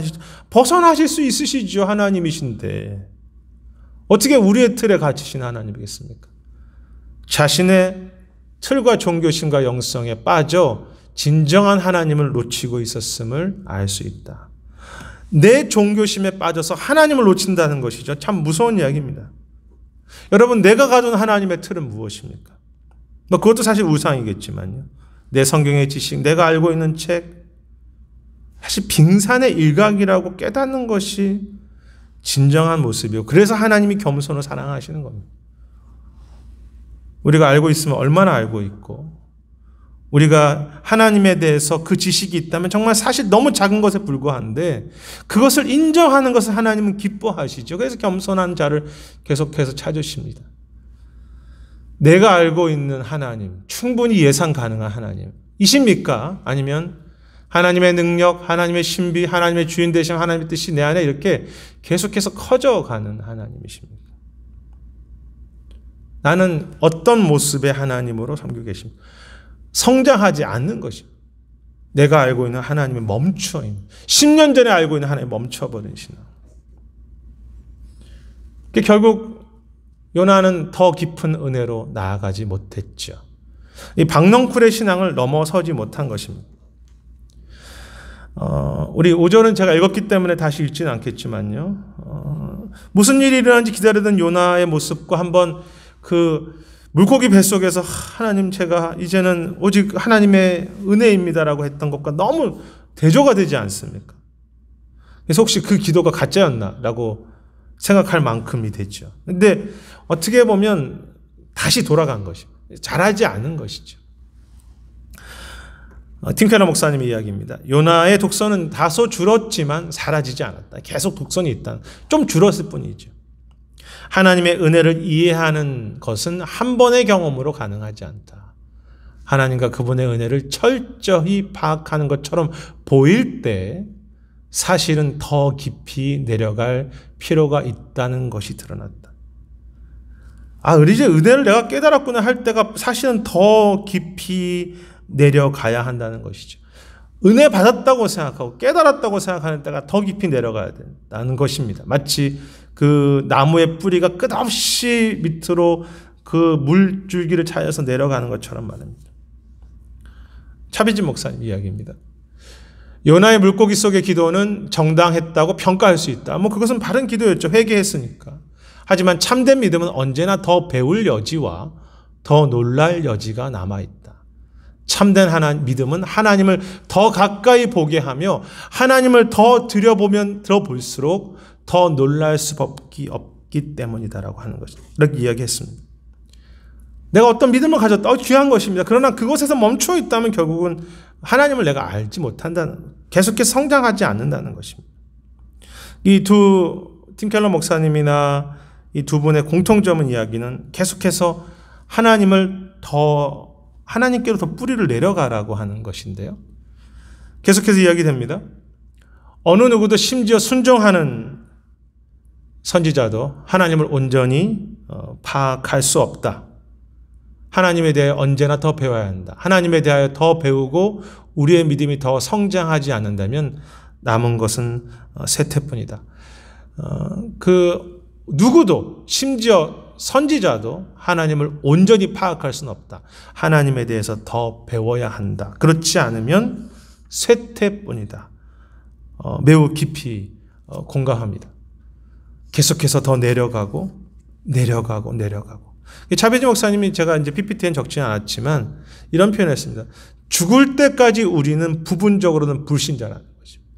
Speaker 1: 벗어나실 수 있으시죠. 하나님이신데 어떻게 우리의 틀에 갇히신 하나님이겠습니까? 자신의 틀과 종교심과 영성에 빠져 진정한 하나님을 놓치고 있었음을 알 수 있다. 내 종교심에 빠져서 하나님을 놓친다는 것이죠. 참 무서운 이야기입니다. 여러분, 내가 가진 하나님의 틀은 무엇입니까? 뭐 그것도 사실 우상이겠지만요. 내 성경의 지식, 내가 알고 있는 책, 사실 빙산의 일각이라고 깨닫는 것이 진정한 모습이고, 그래서 하나님이 겸손을 사랑하시는 겁니다. 우리가 알고 있으면 얼마나 알고 있고, 우리가 하나님에 대해서 그 지식이 있다면 정말 사실 너무 작은 것에 불과한데 그것을 인정하는 것을 하나님은 기뻐하시죠. 그래서 겸손한 자를 계속해서 찾으십니다. 내가 알고 있는 하나님, 충분히 예상 가능한 하나님이십니까? 아니면 하나님의 능력, 하나님의 신비, 하나님의 주인 되신 하나님의 뜻이 내 안에 이렇게 계속해서 커져가는 하나님이십니까? 나는 어떤 모습의 하나님으로 섬기고 계십니까? 성장하지 않는 것입니다. 내가 알고 있는 하나님이 멈춰 있는, 10년 전에 알고 있는 하나님이 멈춰버린 신앙. 결국 요나는 더 깊은 은혜로 나아가지 못했죠. 이 박넝쿨의 신앙을 넘어서지 못한 것입니다. 우리 5절은 제가 읽었기 때문에 다시 읽지는 않겠지만요. 무슨 일이 일어나는지 기다리던 요나의 모습과 한번 그 물고기 뱃속에서 하나님 제가 이제는 오직 하나님의 은혜입니다라고 했던 것과 너무 대조가 되지 않습니까? 그래서 혹시 그 기도가 가짜였나라고 생각할 만큼이 됐죠. 근데 어떻게 보면 다시 돌아간 것입니다. 잘하지 않은 것이죠. 팀 켈러 목사님의 이야기입니다. 요나의 독선은 다소 줄었지만 사라지지 않았다. 계속 독선이 있다. 좀 줄었을 뿐이죠. 하나님의 은혜를 이해하는 것은 한 번의 경험으로 가능하지 않다. 하나님과 그분의 은혜를 철저히 파악하는 것처럼 보일 때 사실은 더 깊이 내려갈 필요가 있다는 것이 드러났다. 이제 은혜를 내가 깨달았구나 할 때가 사실은 더 깊이 내려가야 한다는 것이죠. 은혜 받았다고 생각하고 깨달았다고 생각하는 때가 더 깊이 내려가야 된다는 것입니다. 마치 그 나무의 뿌리가 끝없이 밑으로 그 물줄기를 찾아서 내려가는 것처럼 말입니다. 차비진 목사님 이야기입니다. 요나의 물고기 속의 기도는 정당했다고 평가할 수 있다. 그것은 바른 기도였죠. 회개했으니까. 하지만 참된 믿음은 언제나 더 배울 여지와 더 놀랄 여지가 남아있다. 참된 믿음은 하나님을 더 가까이 보게 하며 하나님을 더 들어볼수록 더 놀랄 수밖에 없기 때문이다라고 하는 것입니다. 이렇게 이야기했습니다. 내가 어떤 믿음을 가졌다. 귀한 것입니다. 그러나 그것에서 멈춰 있다면 결국은 하나님을 내가 알지 못한다는, 계속해서 성장하지 않는다는 것입니다. 이 팀 켈러 목사님이나 이 두 분의 공통점은 이야기는 계속해서 하나님께로 더 뿌리를 내려가라고 하는 것인데요. 계속해서 이야기됩니다. 어느 누구도 심지어 순종하는 선지자도 하나님을 온전히 파악할 수 없다. 하나님에 대해 언제나 더 배워야 한다. 하나님에 대하여 더 배우고 우리의 믿음이 더 성장하지 않는다면 남은 것은 쇠퇴뿐이다. 누구도 심지어 선지자도 하나님을 온전히 파악할 수는 없다. 하나님에 대해서 더 배워야 한다. 그렇지 않으면 쇠퇴뿐이다. 매우 깊이 공감합니다. 계속해서 더 내려가고 차비진 목사님이 제가 이제 PPT엔 적지 않았지만 이런 표현을 했습니다. 죽을 때까지 우리는 부분적으로는 불신자라는 것입니다.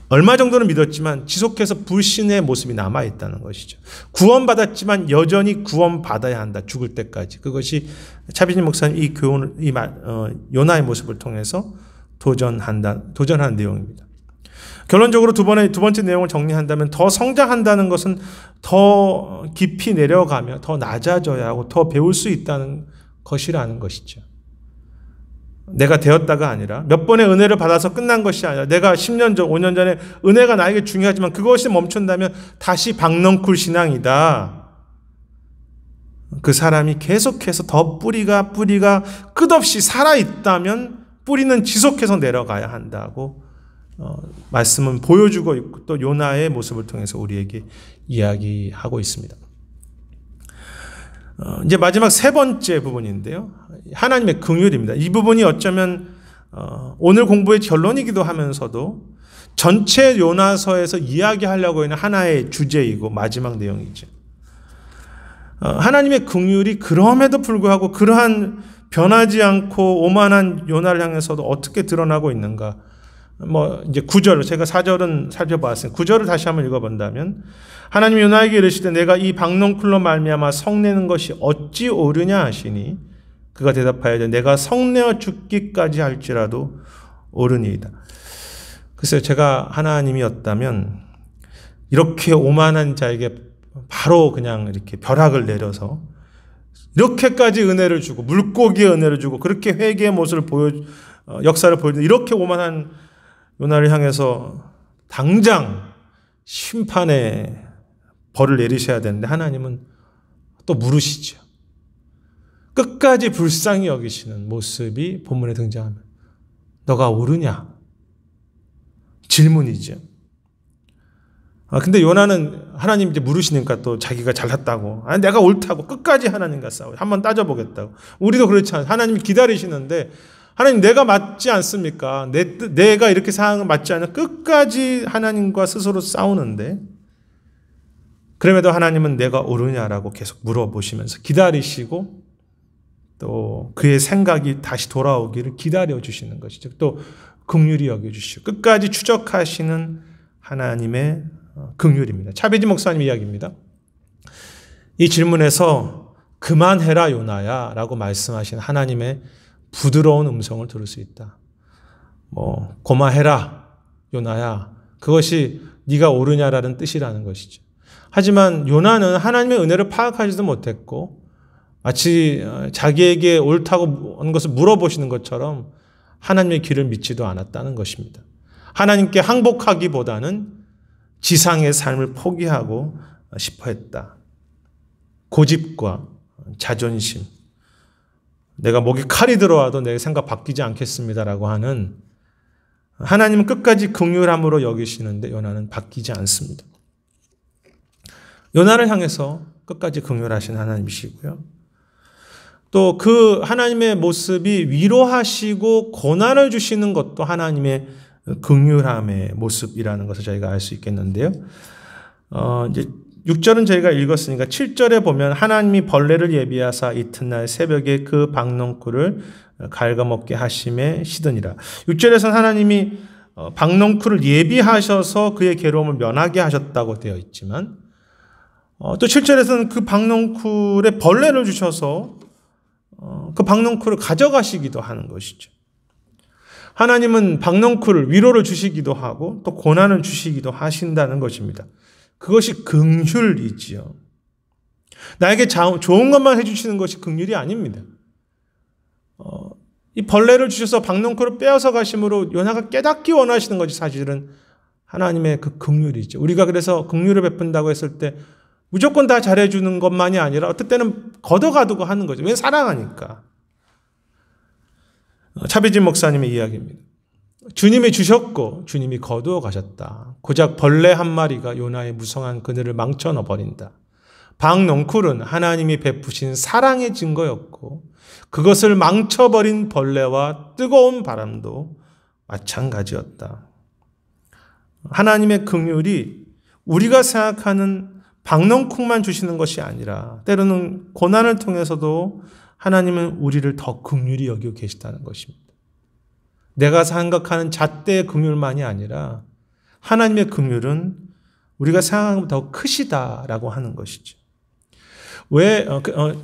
Speaker 1: 얼마 정도는 믿었지만 지속해서 불신의 모습이 남아있다는 것이죠. 구원받았지만 여전히 구원받아야 한다. 죽을 때까지. 그것이 차비진 목사님 요나의 모습을 통해서 도전한 내용입니다. 결론적으로 두 번째 내용을 정리한다면 더 성장한다는 것은 더 깊이 내려가며 더 낮아져야 하고 더 배울 수 있다는 것이라는 것이죠. 내가 되었다가 아니라 몇 번의 은혜를 받아서 끝난 것이 아니라 내가 10년 전, 5년 전에 은혜가 나에게 중요하지만 그것이 멈춘다면 다시 박넝쿨 신앙이다. 그 사람이 계속해서 더 뿌리가 끝없이 살아있다면 뿌리는 지속해서 내려가야 한다고 말씀은 보여주고 있고 또 요나의 모습을 통해서 우리에게 이야기하고 있습니다. 이제 마지막 세 번째 부분인데요. 하나님의 긍휼입니다. 이 부분이 어쩌면 오늘 공부의 결론이기도 하면서도 전체 요나서에서 이야기하려고 하는 하나의 주제이고 마지막 내용이죠. 하나님의 긍휼이 그럼에도 불구하고 그러한 변하지 않고 오만한 요나를 향해서도 어떻게 드러나고 있는가? 이제 9절, 제가 4절은 살펴봤습니다. 9절을 다시 한번 읽어본다면, 하나님이 요나에게 이르시되 내가 이 박넝쿨로 말미암아 성내는 것이 어찌 옳으냐 하시니, 그가 대답하여 내가 성내어 죽기까지 할지라도 옳으니이다. 글쎄요, 제가 하나님이었다면 이렇게 오만한 자에게 바로 그냥 이렇게 벼락을 내려서 이렇게까지 은혜를 주고 물고기의 은혜를 주고 그렇게 회개의 모습을 역사를 보여주는 이렇게 오만한 요나를 향해서 당장 심판의 벌을 내리셔야 되는데 하나님은 또 물으시죠. 끝까지 불쌍히 여기시는 모습이 본문에 등장합니다. 너가 옳으냐? 질문이죠. 근데 요나는 하나님 이제 물으시니까 또 자기가 잘났다고. 내가 옳다고. 끝까지 하나님과 싸워. 한번 따져보겠다고. 우리도 그렇지 않아요. 하나님이 기다리시는데, 하나님 내가 맞지 않습니까? 내가 이렇게 상황을 맞지 않으면 끝까지 하나님과 스스로 싸우는데, 그럼에도 하나님은 내가 옳으냐라고 계속 물어보시면서 기다리시고, 또 그의 생각이 다시 돌아오기를 기다려주시는 것이죠. 또 긍휼히 여겨주시고, 끝까지 추적하시는 하나님의 긍휼입니다. 차베지 목사님 이야기입니다. 이 질문에서 그만해라 요나야 라고 말씀하신 하나님의 부드러운 음성을 들을 수 있다. 고마해라 요나야. 그것이 네가 옳으냐라는 뜻이라는 것이죠. 하지만 요나는 하나님의 은혜를 파악하지도 못했고 마치 자기에게 옳다고 하는 것을 물어보시는 것처럼 하나님의 길을 믿지도 않았다는 것입니다. 하나님께 항복하기보다는 지상의 삶을 포기하고 싶어 했다. 고집과 자존심. 내가 목에 칼이 들어와도 내 생각 바뀌지 않겠습니다라고 하는 하나님은 끝까지 긍휼함으로 여기시는데 요나는 바뀌지 않습니다. 요나를 향해서 끝까지 긍휼하신 하나님이시고요. 또 그 하나님의 모습이 위로하시고 고난을 주시는 것도 하나님의 긍휼함의 모습이라는 것을 저희가 알 수 있겠는데요. 이제 6절은 저희가 읽었으니까 7절에 보면 하나님이 벌레를 예비하사 이튿날 새벽에 그 박넝쿨을 갉아먹게 하심에 시드니라. 6절에서는 하나님이 박넝쿨을 예비하셔서 그의 괴로움을 면하게 하셨다고 되어 있지만 또 7절에서는 그 박넝쿨에 벌레를 주셔서 그 박넝쿨을 가져가시기도 하는 것이죠. 하나님은 박넝쿨을 위로를 주시기도 하고 또 고난을 주시기도 하신다는 것입니다. 그것이 긍휼이지요. 나에게 좋은 것만 해주시는 것이 긍휼이 아닙니다. 이 벌레를 주셔서 박넝쿨을 빼앗아 가심으로 요나가 깨닫기 원하시는 것이 사실은 하나님의 그 긍휼이죠. 우리가 그래서 긍휼을 베푼다고 했을 때 무조건 다 잘해주는 것만이 아니라 어떨 때는 걷어가두고 하는 거죠. 왜? 사랑하니까. 차비진 목사님의 이야기입니다. 주님이 주셨고 주님이 거두어 가셨다. 고작 벌레 한 마리가 요나의 무성한 그늘을 망쳐 버린다. 박넝쿨은 하나님이 베푸신 사랑의 증거였고 그것을 망쳐버린 벌레와 뜨거운 바람도 마찬가지였다. 하나님의 긍휼이 우리가 생각하는 박넝쿨만 주시는 것이 아니라 때로는 고난을 통해서도 하나님은 우리를 더 긍휼히 여기고 계시다는 것입니다. 내가 생각하는 잣대의 긍휼만이 아니라 하나님의 긍휼은 우리가 생각하는 것보다 더 크시다라고 하는 것이죠.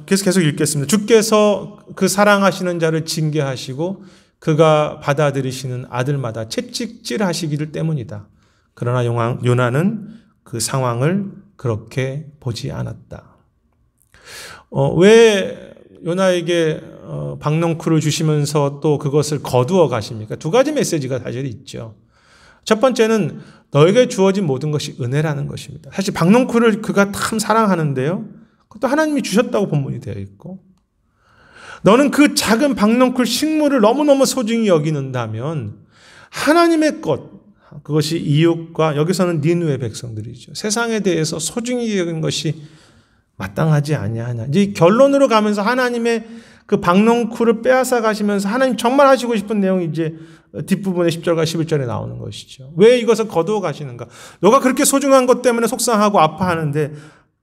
Speaker 1: 계속 읽겠습니다. 주께서 그 사랑하시는 자를 징계하시고 그가 받아들이시는 아들마다 채찍질하시기를 때문이다. 그러나 요나는 그 상황을 그렇게 보지 않았다. 왜 요나에게 박넝쿨을 주시면서 또 그것을 거두어 가십니까? 두 가지 메시지가 사실 있죠. 첫 번째는 너에게 주어진 모든 것이 은혜라는 것입니다. 사실 박넝쿨을 그가 참 사랑하는데요. 그것도 하나님이 주셨다고 본문이 되어 있고 너는 그 작은 박넝쿨 식물을 너무너무 소중히 여기는다면 하나님의 것, 그것이 이웃과 여기서는 니느웨 백성들이죠. 세상에 대해서 소중히 여긴 것이 마땅하지 아니하냐. 이제 결론으로 가면서 하나님의 그 박넝쿨을 빼앗아 가시면서 하나님 정말 하시고 싶은 내용이 이제 뒷부분의 10절과 11절에 나오는 것이죠. 왜 이것을 거두어 가시는가? 너가 그렇게 소중한 것 때문에 속상하고 아파하는데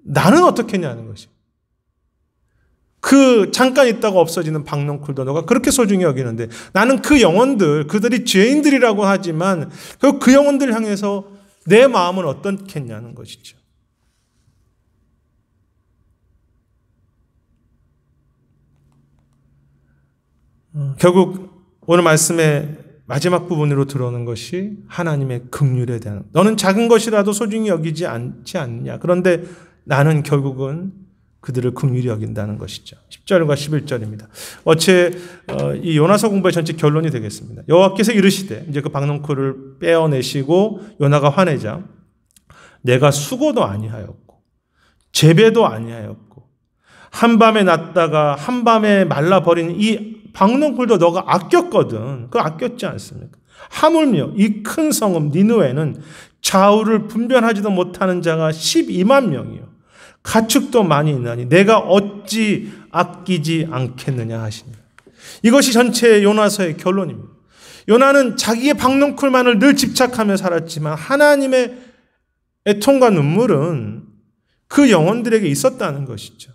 Speaker 1: 나는 어떻게 했냐는 것이죠. 그 잠깐 있다가 없어지는 박넝쿨도 너가 그렇게 소중히 여기는데 나는 그 영혼들, 그들이 죄인들이라고 하지만 그 영혼들 향해서 내 마음은 어떻겠냐는 것이죠. 결국 오늘 말씀의 마지막 부분으로 들어오는 것이 하나님의 긍휼에 대한 너는 작은 것이라도 소중히 여기지 않지 않느냐. 그런데 나는 결국은 그들을 긍휼히 여긴다는 것이죠. 10절과 11절입니다. 어째 이 요나서 공부의 전체 결론이 되겠습니다. 여호와께서 이르시되 이제 그 박넝쿨을 빼어내시고 요나가 화내자 내가 수고도 아니하였고 재배도 아니하였고 한밤에 났다가 한밤에 말라버린 이 박넝쿨도 너가 아꼈거든. 그거 아꼈지 않습니까? 하물며 이 큰 성읍 니느웨는 좌우를 분별하지도 못하는 자가 12만 명이요 가축도 많이 있나니 내가 어찌 아끼지 않겠느냐 하시니. 이것이 전체 요나서의 결론입니다. 요나는 자기의 박넝쿨만을 늘 집착하며 살았지만 하나님의 애통과 눈물은 그 영혼들에게 있었다는 것이죠.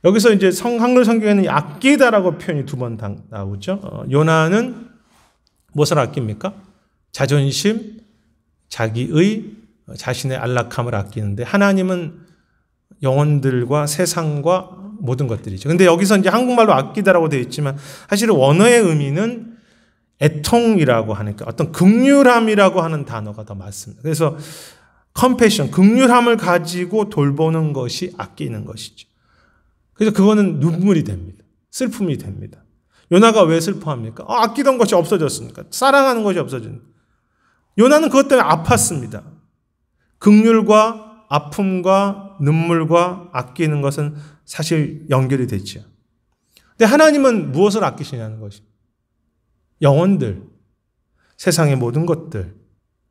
Speaker 1: 여기서 이제 한글 성경에는 아끼다라고 표현이 2번 나오죠. 요나는 무엇을 아낍니까? 자존심, 자기의, 자신의 안락함을 아끼는데 하나님은 영혼들과 세상과 모든 것들이죠. 근데 여기서 이제 한국말로 아끼다라고 되어 있지만 사실은 원어의 의미는 애통이라고 하니까 어떤 긍휼함이라고 하는 단어가 더 맞습니다. 그래서 컴패션, 긍휼함을 가지고 돌보는 것이 아끼는 것이죠. 그래서 그거는 눈물이 됩니다. 슬픔이 됩니다. 요나가 왜 슬퍼합니까? 아끼던 것이 없어졌으니까. 사랑하는 것이 없어지니까. 요나는 그것 때문에 아팠습니다. 긍휼과 아픔과 눈물과 아끼는 것은 사실 연결이 되죠. 근데 하나님은 무엇을 아끼시냐는 것입니다. 영혼들, 세상의 모든 것들,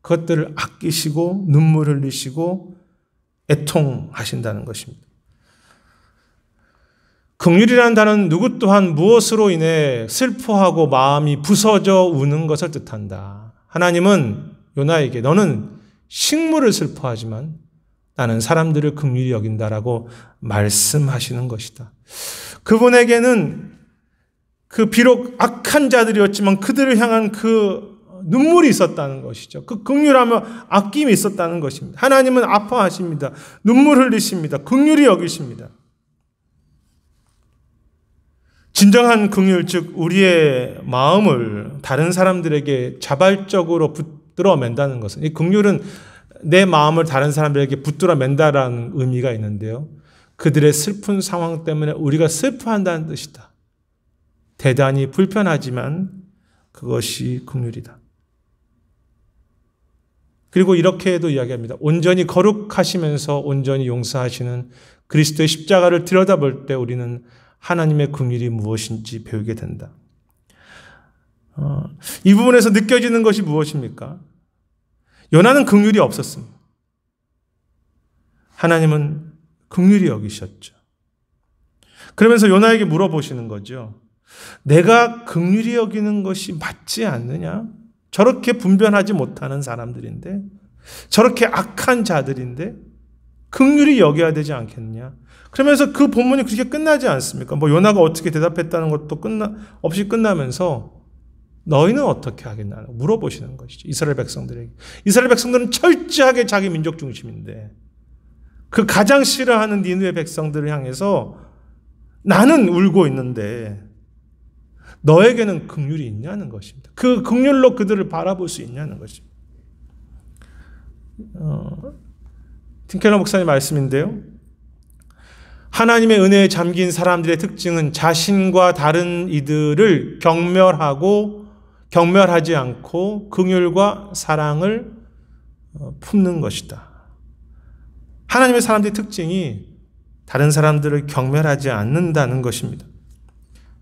Speaker 1: 그것들을 아끼시고 눈물 흘리시고 애통하신다는 것입니다. 긍휼이라는 단어는 누구 또한 무엇으로 인해 슬퍼하고 마음이 부서져 우는 것을 뜻한다. 하나님은 요나에게 너는 식물을 슬퍼하지만 나는 사람들을 긍휼히 여긴다라고 말씀하시는 것이다. 그분에게는 그 비록 악한 자들이었지만 그들을 향한 그 눈물이 있었다는 것이죠. 그 긍휼하며 아낌이 있었다는 것입니다. 하나님은 아파하십니다. 눈물 흘리십니다. 긍휼히 여기십니다. 진정한 긍휼, 즉 우리의 마음을 다른 사람들에게 자발적으로 붙들어 맨다는 것은, 이 긍휼은 내 마음을 다른 사람들에게 붙들어 맨다라는 의미가 있는데요. 그들의 슬픈 상황 때문에 우리가 슬퍼한다는 뜻이다. 대단히 불편하지만 그것이 긍휼이다. 그리고 이렇게도 이야기합니다. 온전히 거룩하시면서 온전히 용서하시는 그리스도의 십자가를 들여다볼 때 우리는 하나님의 긍휼이 무엇인지 배우게 된다. 이 부분에서 느껴지는 것이 무엇입니까? 요나는 긍휼이 없었습니다. 하나님은 긍휼히 여기셨죠. 그러면서 요나에게 물어보시는 거죠. 내가 긍휼히 여기는 것이 맞지 않느냐? 저렇게 분별하지 못하는 사람들인데, 저렇게 악한 자들인데 긍휼히 여겨야 되지 않겠느냐? 그러면서 그 본문이 그렇게 끝나지 않습니까? 요나가 어떻게 대답했다는 것도 없이 끝나면서 너희는 어떻게 하겠나 물어보시는 것이죠. 이스라엘 백성들에게. 이스라엘 백성들은 철저하게 자기 민족 중심인데 그 가장 싫어하는 니느웨 백성들을 향해서 나는 울고 있는데 너에게는 긍휼이 있냐는 것입니다. 그 긍휼로 그들을 바라볼 수 있냐는 것입니다. 팀켈러 목사님 말씀인데요. 하나님의 은혜에 잠긴 사람들의 특징은 자신과 다른 이들을 경멸하지 않고 긍휼과 사랑을 품는 것이다. 하나님의 사람들의 특징이 다른 사람들을 경멸하지 않는다는 것입니다.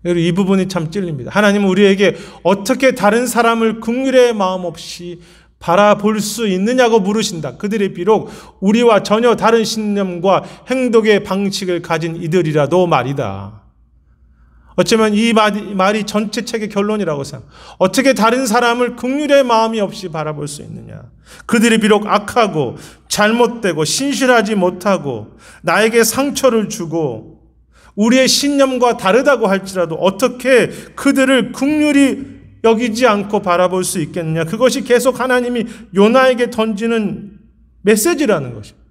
Speaker 1: 그리고 이 부분이 참 찔립니다. 하나님은 우리에게 어떻게 다른 사람을 긍휼의 마음 없이 바라볼 수 있느냐고 물으신다. 그들이 비록 우리와 전혀 다른 신념과 행동의 방식을 가진 이들이라도 말이다. 어쩌면 이 말이 전체 책의 결론이라고 생각합니다. 어떻게 다른 사람을 긍휼의 마음이 없이 바라볼 수 있느냐. 그들이 비록 악하고 잘못되고 신실하지 못하고 나에게 상처를 주고 우리의 신념과 다르다고 할지라도 어떻게 그들을 긍휼히 여기지 않고 바라볼 수 있겠느냐. 그것이 계속 하나님이 요나에게 던지는 메시지라는 것입니다.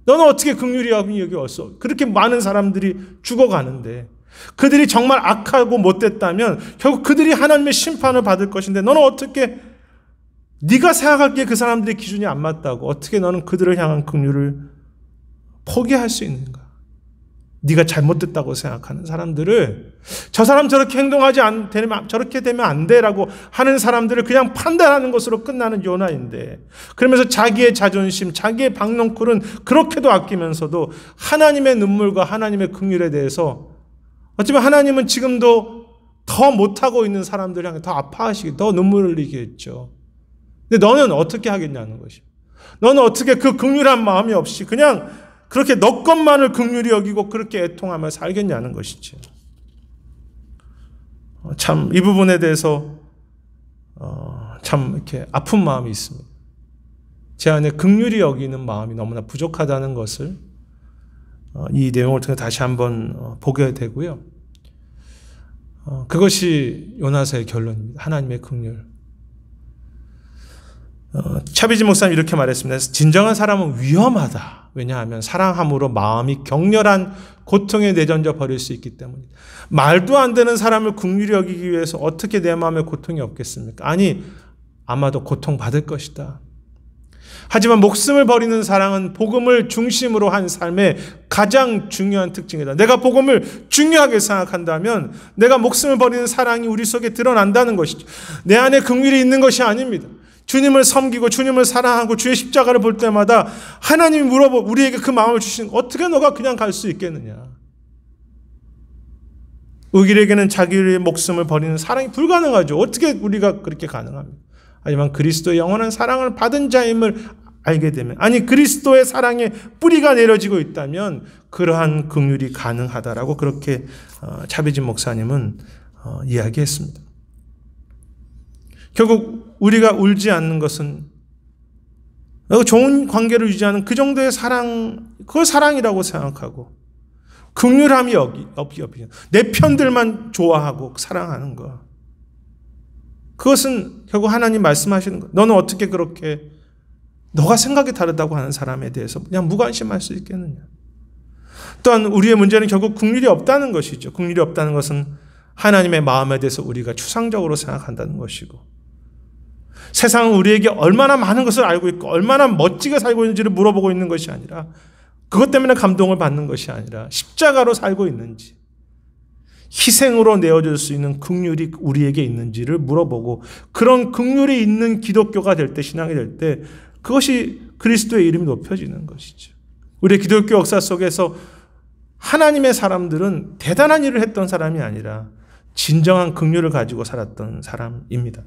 Speaker 1: 너는 어떻게 긍휼히 여겼어? 그렇게 많은 사람들이 죽어가는데 그들이 정말 악하고 못됐다면 결국 그들이 하나님의 심판을 받을 것인데 너는 어떻게 네가 생각하기에 그 사람들의 기준이 안 맞다고 어떻게 너는 그들을 향한 긍휼을 포기할 수 있는가? 네가 잘못됐다고 생각하는 사람들을 저 사람 저렇게 저렇게 되면 안 돼라고 하는 사람들을 그냥 판단하는 것으로 끝나는 요나인데 그러면서 자기의 자존심, 자기의 박넝쿨은 그렇게도 아끼면서도 하나님의 눈물과 하나님의 긍휼에 대해서 어쩌면 하나님은 지금도 더 못하고 있는 사람들 향해 더 아파하시게, 더 눈물을 흘리게 했죠. 근데 너는 어떻게 하겠냐는 것이죠. 너는 어떻게 그 긍휼한 마음이 없이 그냥 그렇게 너 것만을 긍휼히 여기고 그렇게 애통하며 살겠냐는 것이지. 참 이 부분에 대해서 참 이렇게 아픈 마음이 있습니다. 제 안에 긍휼히 여기는 마음이 너무나 부족하다는 것을 이 내용을 통해 다시 한번 보게 되고요. 그것이 요나서의 결론입니다. 하나님의 긍휼. 차비지 목사님 이렇게 말했습니다. 진정한 사람은 위험하다. 왜냐하면 사랑함으로 마음이 격렬한 고통에 내던져 버릴 수 있기 때문이다. 말도 안 되는 사람을 긍휼히 여기기 위해서 어떻게 내 마음에 고통이 없겠습니까? 아니, 아마도 고통받을 것이다. 하지만 목숨을 버리는 사랑은 복음을 중심으로 한 삶의 가장 중요한 특징이다. 내가 복음을 중요하게 생각한다면 내가 목숨을 버리는 사랑이 우리 속에 드러난다는 것이죠. 내 안에 긍휼이 있는 것이 아닙니다. 주님을 섬기고 주님을 사랑하고 주의 십자가를 볼 때마다 하나님이 우리에게 그 마음을 주신, 어떻게 너가 그냥 갈 수 있겠느냐. 의인에게는 자기의 목숨을 버리는 사랑이 불가능하죠. 어떻게 우리가 그렇게 가능합니까? 하지만 그리스도의 영원한 사랑을 받은 자임을 알게 되면, 아니 그리스도의 사랑에 뿌리가 내려지고 있다면 그러한 긍휼이 가능하다라고 그렇게 차비진 목사님은 이야기했습니다. 결국 우리가 울지 않는 것은 좋은 관계를 유지하는 그 정도의 사랑, 그걸 사랑이라고 생각하고 긍휼함이 내 편들만 좋아하고 사랑하는 것, 그것은 결국 하나님 말씀하시는 것. 너는 어떻게 그렇게 너가 생각이 다르다고 하는 사람에 대해서 그냥 무관심할 수 있겠느냐. 또한 우리의 문제는 결국 긍휼이 없다는 것이죠. 긍휼이 없다는 것은 하나님의 마음에 대해서 우리가 추상적으로 생각한다는 것이고, 세상은 우리에게 얼마나 많은 것을 알고 있고 얼마나 멋지게 살고 있는지를 물어보고 있는 것이 아니라, 그것 때문에 감동을 받는 것이 아니라 십자가로 살고 있는지, 희생으로 내어줄 수 있는 긍휼이 우리에게 있는지를 물어보고, 그런 긍휼이 있는 기독교가 될 때, 신앙이 될 때, 그것이 그리스도의 이름이 높여지는 것이죠. 우리의 기독교 역사 속에서 하나님의 사람들은 대단한 일을 했던 사람이 아니라 진정한 긍휼을 가지고 살았던 사람입니다.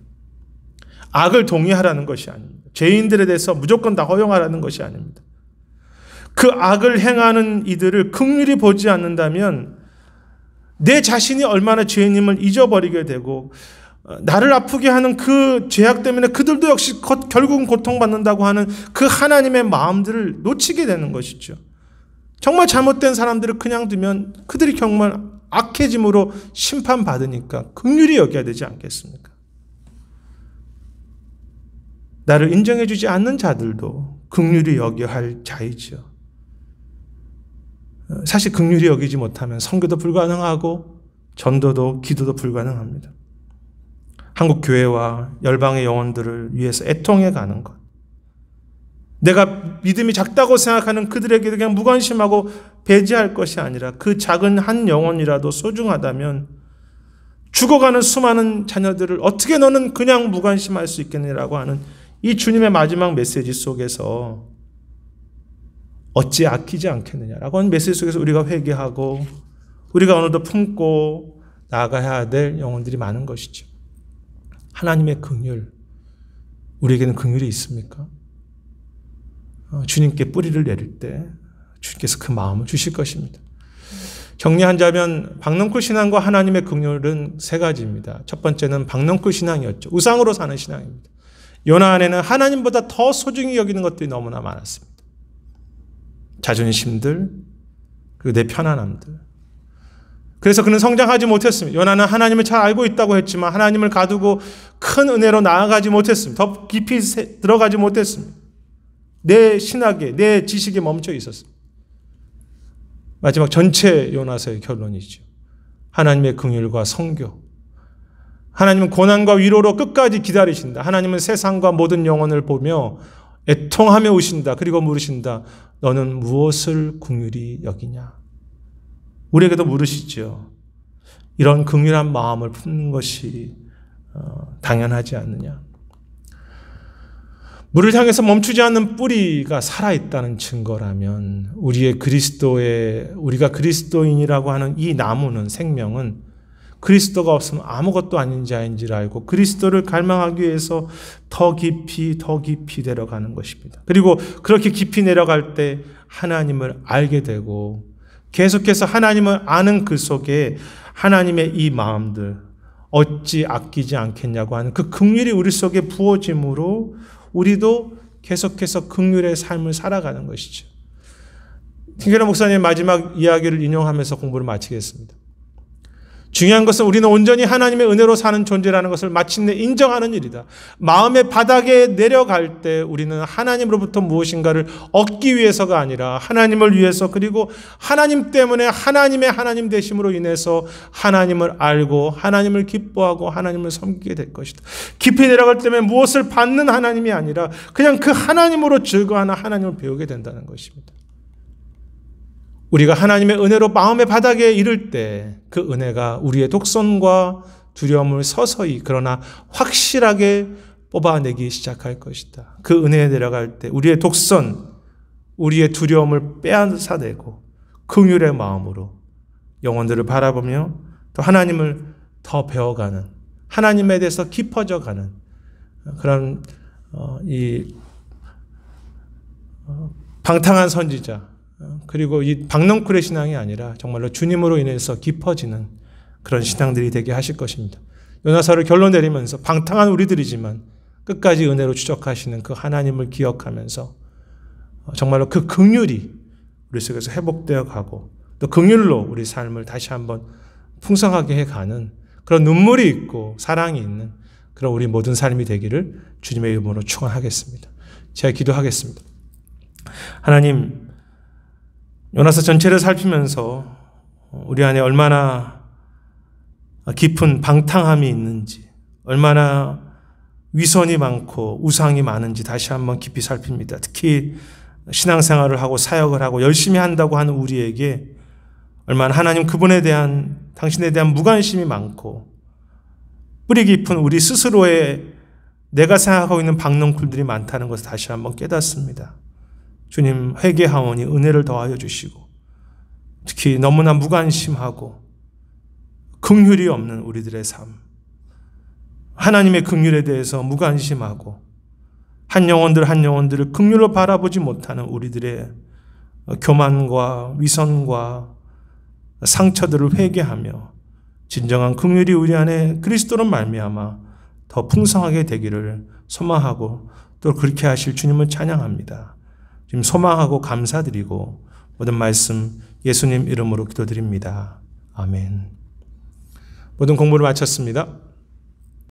Speaker 1: 악을 동의하라는 것이 아닙니다. 죄인들에 대해서 무조건 다 허용하라는 것이 아닙니다. 그 악을 행하는 이들을 긍휼히 보지 않는다면 내 자신이 얼마나 죄인임을 잊어버리게 되고, 나를 아프게 하는 그 죄악 때문에 그들도 역시 결국은 고통받는다고 하는 그 하나님의 마음들을 놓치게 되는 것이죠. 정말 잘못된 사람들을 그냥 두면 그들이 정말 악해짐으로 심판받으니까 긍휼히 여겨야 되지 않겠습니까? 나를 인정해주지 않는 자들도 긍휼히 여겨야 할 자이죠. 사실 긍휼히 여기지 못하면 선교도 불가능하고 전도도 기도도 불가능합니다. 한국 교회와 열방의 영혼들을 위해서 애통해 가는 것, 내가 믿음이 작다고 생각하는 그들에게 그냥 무관심하고 배제할 것이 아니라 그 작은 한 영혼이라도 소중하다면 죽어가는 수많은 자녀들을 어떻게 너는 그냥 무관심할 수 있겠느냐라고 하는 이 주님의 마지막 메시지 속에서 어찌 아끼지 않겠느냐라고 하는 메시지 속에서 우리가 회개하고 우리가 오늘도 품고 나아가야 될 영혼들이 많은 것이죠. 하나님의 긍휼, 우리에게는 긍휼이 있습니까? 주님께 뿌리를 내릴 때 주님께서 그 마음을 주실 것입니다. 정리하자면 박넝쿨 신앙과 하나님의 긍휼은 세 가지입니다. 첫 번째는 박넝쿨 신앙이었죠. 우상으로 사는 신앙입니다. 요나 안에는 하나님보다 더 소중히 여기는 것들이 너무나 많았습니다. 자존심들, 그리고 내 편안함들. 그래서 그는 성장하지 못했습니다. 요나는 하나님을 잘 알고 있다고 했지만 하나님을 가두고 큰 은혜로 나아가지 못했습니다. 더 깊이 들어가지 못했습니다. 내 신학에, 내 지식에 멈춰 있었습니다. 마지막 전체 요나서의 결론이죠. 하나님의 긍휼과 성교. 하나님은 고난과 위로로 끝까지 기다리신다. 하나님은 세상과 모든 영혼을 보며 애통하며 오신다. 그리고 물으신다. 너는 무엇을 긍휼히 여기냐? 우리에게도 물으시죠. 이런 긍휼한 마음을 품는 것이 당연하지 않느냐? 물을 향해서 멈추지 않는 뿌리가 살아있다는 증거라면 우리가 그리스도인이라고 하는 이 나무는, 생명은 그리스도가 없으면 아무것도 아닌 자인지를 알고 그리스도를 갈망하기 위해서 더 깊이 내려가는 것입니다. 그리고 그렇게 깊이 내려갈 때 하나님을 알게 되고 계속해서 하나님을 아는 그 속에 하나님의 이 마음들 어찌 아끼지 않겠냐고 하는 그 긍휼이 우리 속에 부어짐으로 우리도 계속해서 긍휼의 삶을 살아가는 것이죠. 김계란 목사님의 마지막 이야기를 인용하면서 공부를 마치겠습니다. 중요한 것은 우리는 온전히 하나님의 은혜로 사는 존재라는 것을 마침내 인정하는 일이다. 마음의 바닥에 내려갈 때 우리는 하나님으로부터 무엇인가를 얻기 위해서가 아니라 하나님을 위해서 그리고 하나님 때문에 하나님의 하나님 되심으로 인해서 하나님을 알고 하나님을 기뻐하고 하나님을 섬기게 될 것이다. 깊이 내려갈 때면 무엇을 받는 하나님이 아니라 그냥 그 하나님으로 즐거워하는 하나님을 배우게 된다는 것입니다. 우리가 하나님의 은혜로 마음의 바닥에 이를 때 그 은혜가 우리의 독선과 두려움을 서서히 그러나 확실하게 뽑아내기 시작할 것이다. 그 은혜에 내려갈 때 우리의 독선, 우리의 두려움을 빼앗아내고 긍휼의 마음으로 영혼들을 바라보며 또 하나님을 더 배워가는 하나님에 대해서 깊어져가는 그런 방탕한 선지자 그리고 이 박넝쿨의 신앙이 아니라 정말로 주님으로 인해서 깊어지는 그런 신앙들이 되게 하실 것입니다. 요나서를 결론 내리면서 방탕한 우리들이지만 끝까지 은혜로 추적하시는 그 하나님을 기억하면서 정말로 그 긍휼이 우리 속에서 회복되어 가고 또 긍휼로 우리 삶을 다시 한번 풍성하게 해가는 그런 눈물이 있고 사랑이 있는 그런 우리 모든 삶이 되기를 주님의 이름으로 축원하겠습니다. 제가 기도하겠습니다. 하나님, 요나서 전체를 살피면서 우리 안에 얼마나 깊은 방탕함이 있는지, 얼마나 위선이 많고 우상이 많은지 다시 한번 깊이 살핍니다. 특히 신앙생활을 하고 사역을 하고 열심히 한다고 하는 우리에게 얼마나 하나님 그분에 대한 당신에 대한 무관심이 많고 뿌리 깊은 우리 스스로의 내가 생각하고 있는 박넝쿨들이 많다는 것을 다시 한번 깨닫습니다. 주님, 회개하오니 은혜를 더하여 주시고 특히 너무나 무관심하고 긍휼이 없는 우리들의 삶, 하나님의 긍휼에 대해서 무관심하고 한 영혼들을 긍휼로 바라보지 못하는 우리들의 교만과 위선과 상처들을 회개하며 진정한 긍휼이 우리 안에 그리스도로 말미암아 더 풍성하게 되기를 소망하고 또 그렇게 하실 주님을 찬양합니다. 지금 소망하고 감사드리고 모든 말씀 예수님 이름으로 기도드립니다. 아멘. 모든 공부를 마쳤습니다.